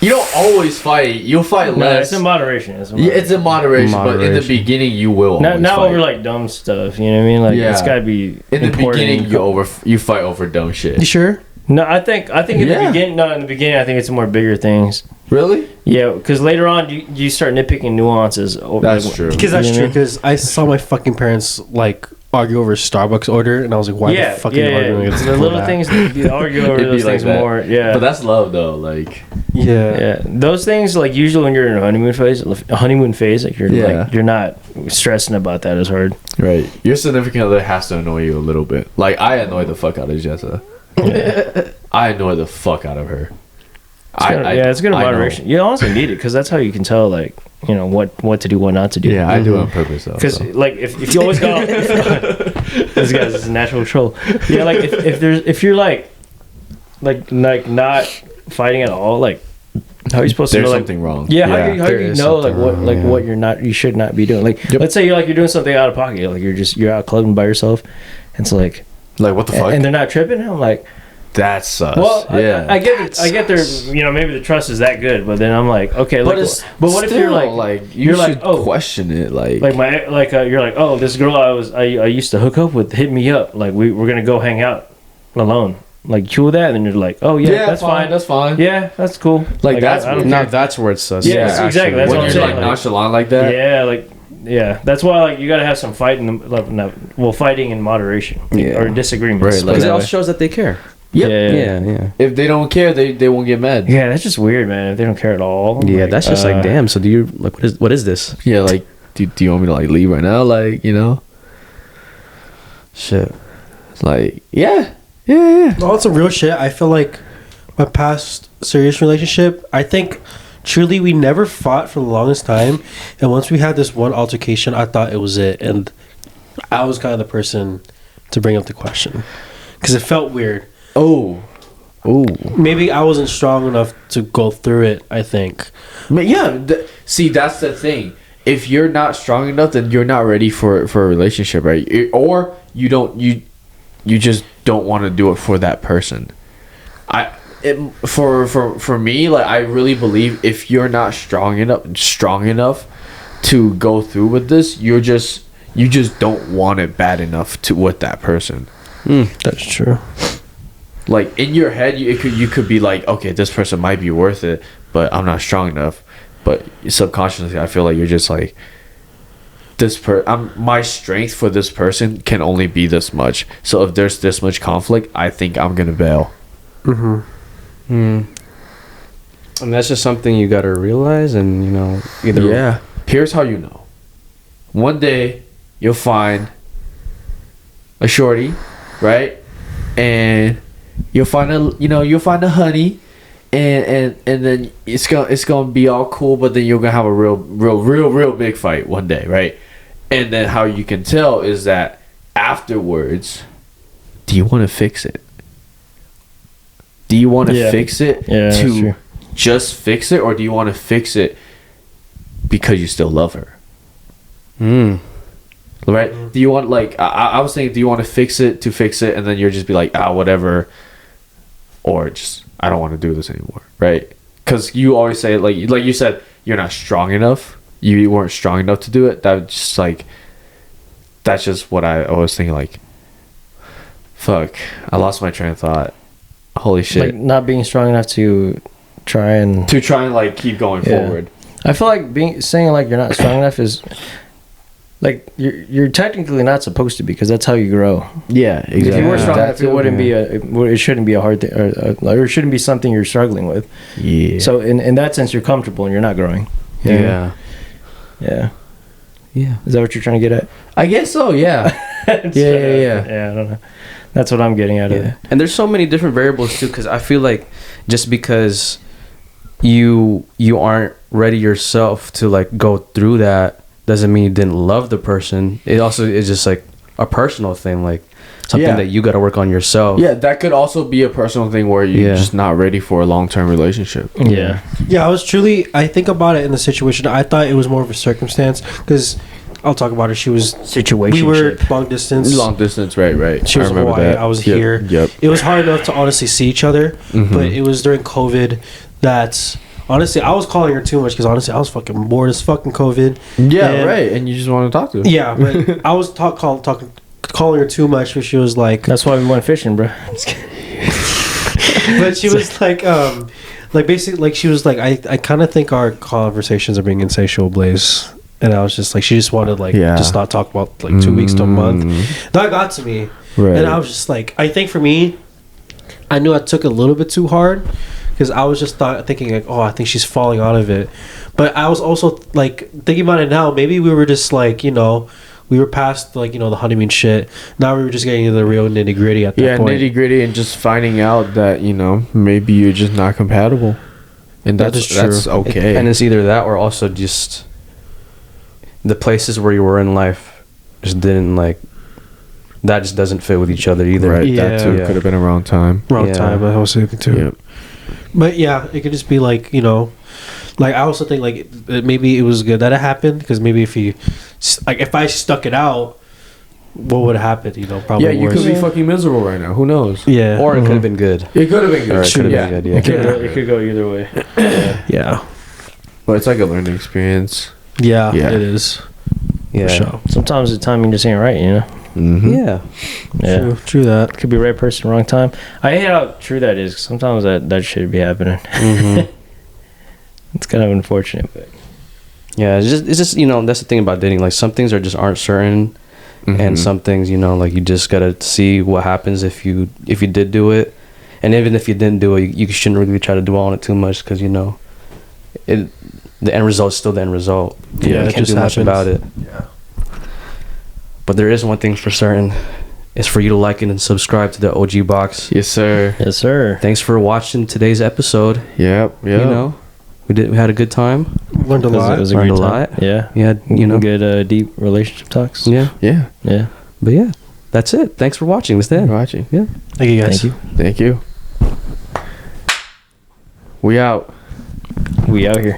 You don't always fight. You'll fight No, less. it's in moderation. Yeah, it's in moderation, but in the Moderation. beginning you will. Not always fight. over like dumb stuff. You know what I mean? Like Yeah. it's gotta be In the important. beginning, you fight over dumb shit. You sure? No, I think in Yeah. the beginning. No, in the beginning, I think it's more bigger things. Really? Yeah, because later on you start nitpicking nuances. Over That's true. Because that's You know true. what I mean? Because I saw my fucking parents like argue over a Starbucks order, and I was like, "Why Yeah, the fucking yeah, arguing?" yeah. against The for little that? things you argue over It'd be those like things that. more. Yeah, But that's love, though. Like, Yeah. yeah. Those things like usually when you're in a honeymoon phase, like you're not stressing about that as hard. right. Your significant other has to annoy you a little bit. Like, I annoy the fuck out of Jessa. I annoy the fuck out of her. It's good in moderation. You also need it because that's how you can tell, like, you know, what to do, what not to do. Yeah, I do it on purpose though. Because like if you always go, this guy's a natural troll. Yeah, like if you're like not fighting at all, like how are you supposed to know? There's Like, something wrong. yeah, how do you know like what wrong, what you should not be doing? Like, let's say you're doing something out of pocket, like you're out clubbing by yourself, and it's like what the fuck? and they're not tripping. And I'm like, that sucks. well, yeah, I get their, you know, maybe the trust is that good, but then I'm like, okay, but like, but what if you're like you should like, oh, question it, like you're like, oh, this girl I used to hook up with hit me up, like we're gonna go hang out alone, like cool with that, and then you're like, oh yeah, that's fine, yeah, that's cool, like that's I don't Now care. that's where it's sus. Yeah, exactly. That's when what I'm you're saying. like nonchalant like that. Yeah, like yeah, that's why like you gotta have some fighting, fighting in moderation, Yeah. or disagreements. Right, like Because it that also way. shows that they care. Yep. Yeah. If they don't care, they won't get mad. Yeah, that's just weird, man. If they don't care at all. Yeah, like, that's just like, damn. So do you like what is this? Yeah, like do you want me to like leave right now? Like, you know, Shit. it's like yeah. No, it's some real shit. I feel like my past serious relationship, I think truly we never fought for the longest time. And once we had this one altercation, I thought it was it. And I was kind of the person to bring up the question. Because it felt weird. Oh, Maybe I wasn't strong enough to go through it, I think. but yeah. See, that's the thing. If you're not strong enough, then you're not ready for a relationship, right? Or you just don't want to do it for that person. For me, like I really believe if you're not strong enough to go through with this, you just don't want it bad enough to with that person. That's true. Like in your head, you could be like, okay, this person might be worth it, but I'm not strong enough. But subconsciously, I feel like you're just like, my strength for this person can only be this much. So if there's this much conflict, I think I'm gonna bail. And that's just something you gotta realize, and you know, either Here's how you know. One day you'll find a shorty, right? And you'll find a honey, and then it's gonna be all cool, but then you're gonna have a real big fight one day, right? And then how you can tell is that afterwards, do you want to fix it? Do you want to fix it to just fix it, or do you want to fix it because you still love her? Right? Do you want, like, I was thinking, do you want to fix it to fix it, and then you're just be like, whatever, or just, I don't want to do this anymore, right? Because you always say, like you said, you're not strong enough. You weren't strong enough to do it. That's just what I was thinking, like, fuck, I lost my train of thought. Holy shit. like not being strong enough to try and like keep going forward. I feel like saying like you're not strong enough is like you're technically not supposed to be, because that's how you grow. Yeah, exactly. If you were strong That enough, it too, wouldn't yeah. it shouldn't be a hard thing, or it shouldn't be something you're struggling with. Yeah. So in that sense, you're comfortable and you're not growing. Yeah. Is that what you're trying to get at? I guess so, yeah. Yeah, I don't know. That's what I'm getting at. Yeah. And there's so many different variables too, because I feel like just because you aren't ready yourself to like go through that doesn't mean you didn't love the person. It also is just like a personal thing, like something that you got to work on yourself. Yeah, that could also be a personal thing where you're just not ready for a long-term relationship. Yeah. I think about it in the situation, I thought it was more of a circumstance, because I'll talk about it. She was Situation. We were long distance. Right. She was in Hawaii. I was here. Yep. It was hard enough to honestly see each other, but it was during COVID that honestly I was calling her too much, because honestly I was fucking bored as fucking COVID. Yeah, right. And you just want to talk to her. Yeah, but I was calling her too much, because she was like, That's why we went fishing, bro. but she was like basically, like she was like, I kind of think our conversations are being insatiable, Blaze. And I was just like, she just wanted like just not talk about like 2 weeks to a month. That got to me, and I was just like, I think for me, I knew I took it a little bit too hard, because I was just thinking like, oh, I think she's falling out of it. But I was also like thinking about it now. Maybe we were just like, you know, we were past like, you know, the honeymoon shit. Now we were just getting into the real nitty gritty at that point. Yeah, nitty gritty, and just finding out that, you know, maybe you're just not compatible. and That that's is true. that's okay. And it's either that or also just the places where you were in life just didn't like. That just doesn't fit with each other either. right, Yeah. that too Yeah. could have been a wrong time. Wrong Yeah. time. I was thinking too. Yep. But yeah, it could just be like, you know, like I also think like maybe it was good that it happened, because maybe if I stuck it out, what would have happened? You know, probably Yeah, you worse. could be fucking miserable right now. Who knows? Yeah. Or it could have been good. It could have been Or good. it could have Yeah. been good. Yeah. It could go either way. Yeah. But it's like a learning experience. Yeah. Yeah. It is. Yeah. For sure. Sometimes the timing just ain't right, you know. Mm-hmm. Yeah. Yeah. True that. Could be right person, wrong time. I hate how true that is. 'Cause sometimes that should be happening. Mm-hmm. It's kind of unfortunate, but Yeah. It's just you know that's the thing about dating. Like some things just aren't certain, Mm-hmm. and some things you know like you just gotta see what happens if you did do it, and even if you didn't do it, you shouldn't really try to dwell on it too much because you know, the end result is still the end result. Yeah, You it can't just do much happens. about it. Yeah. But there is one thing for certain. It's for you to like it and subscribe to the OG Box. Yes, sir. yes, sir. Thanks for watching today's episode. Yep. You Yep. know, we had a good time. Learned a lot. It was a Learned great a time. lot. Yeah. We had, you know, good deep relationship talks. yeah. Yeah. Yeah. But yeah, that's it. Thanks for watching. That's Thanks it. for watching. Yeah. Thank you guys. Thank you. Thank you. We out. We out here.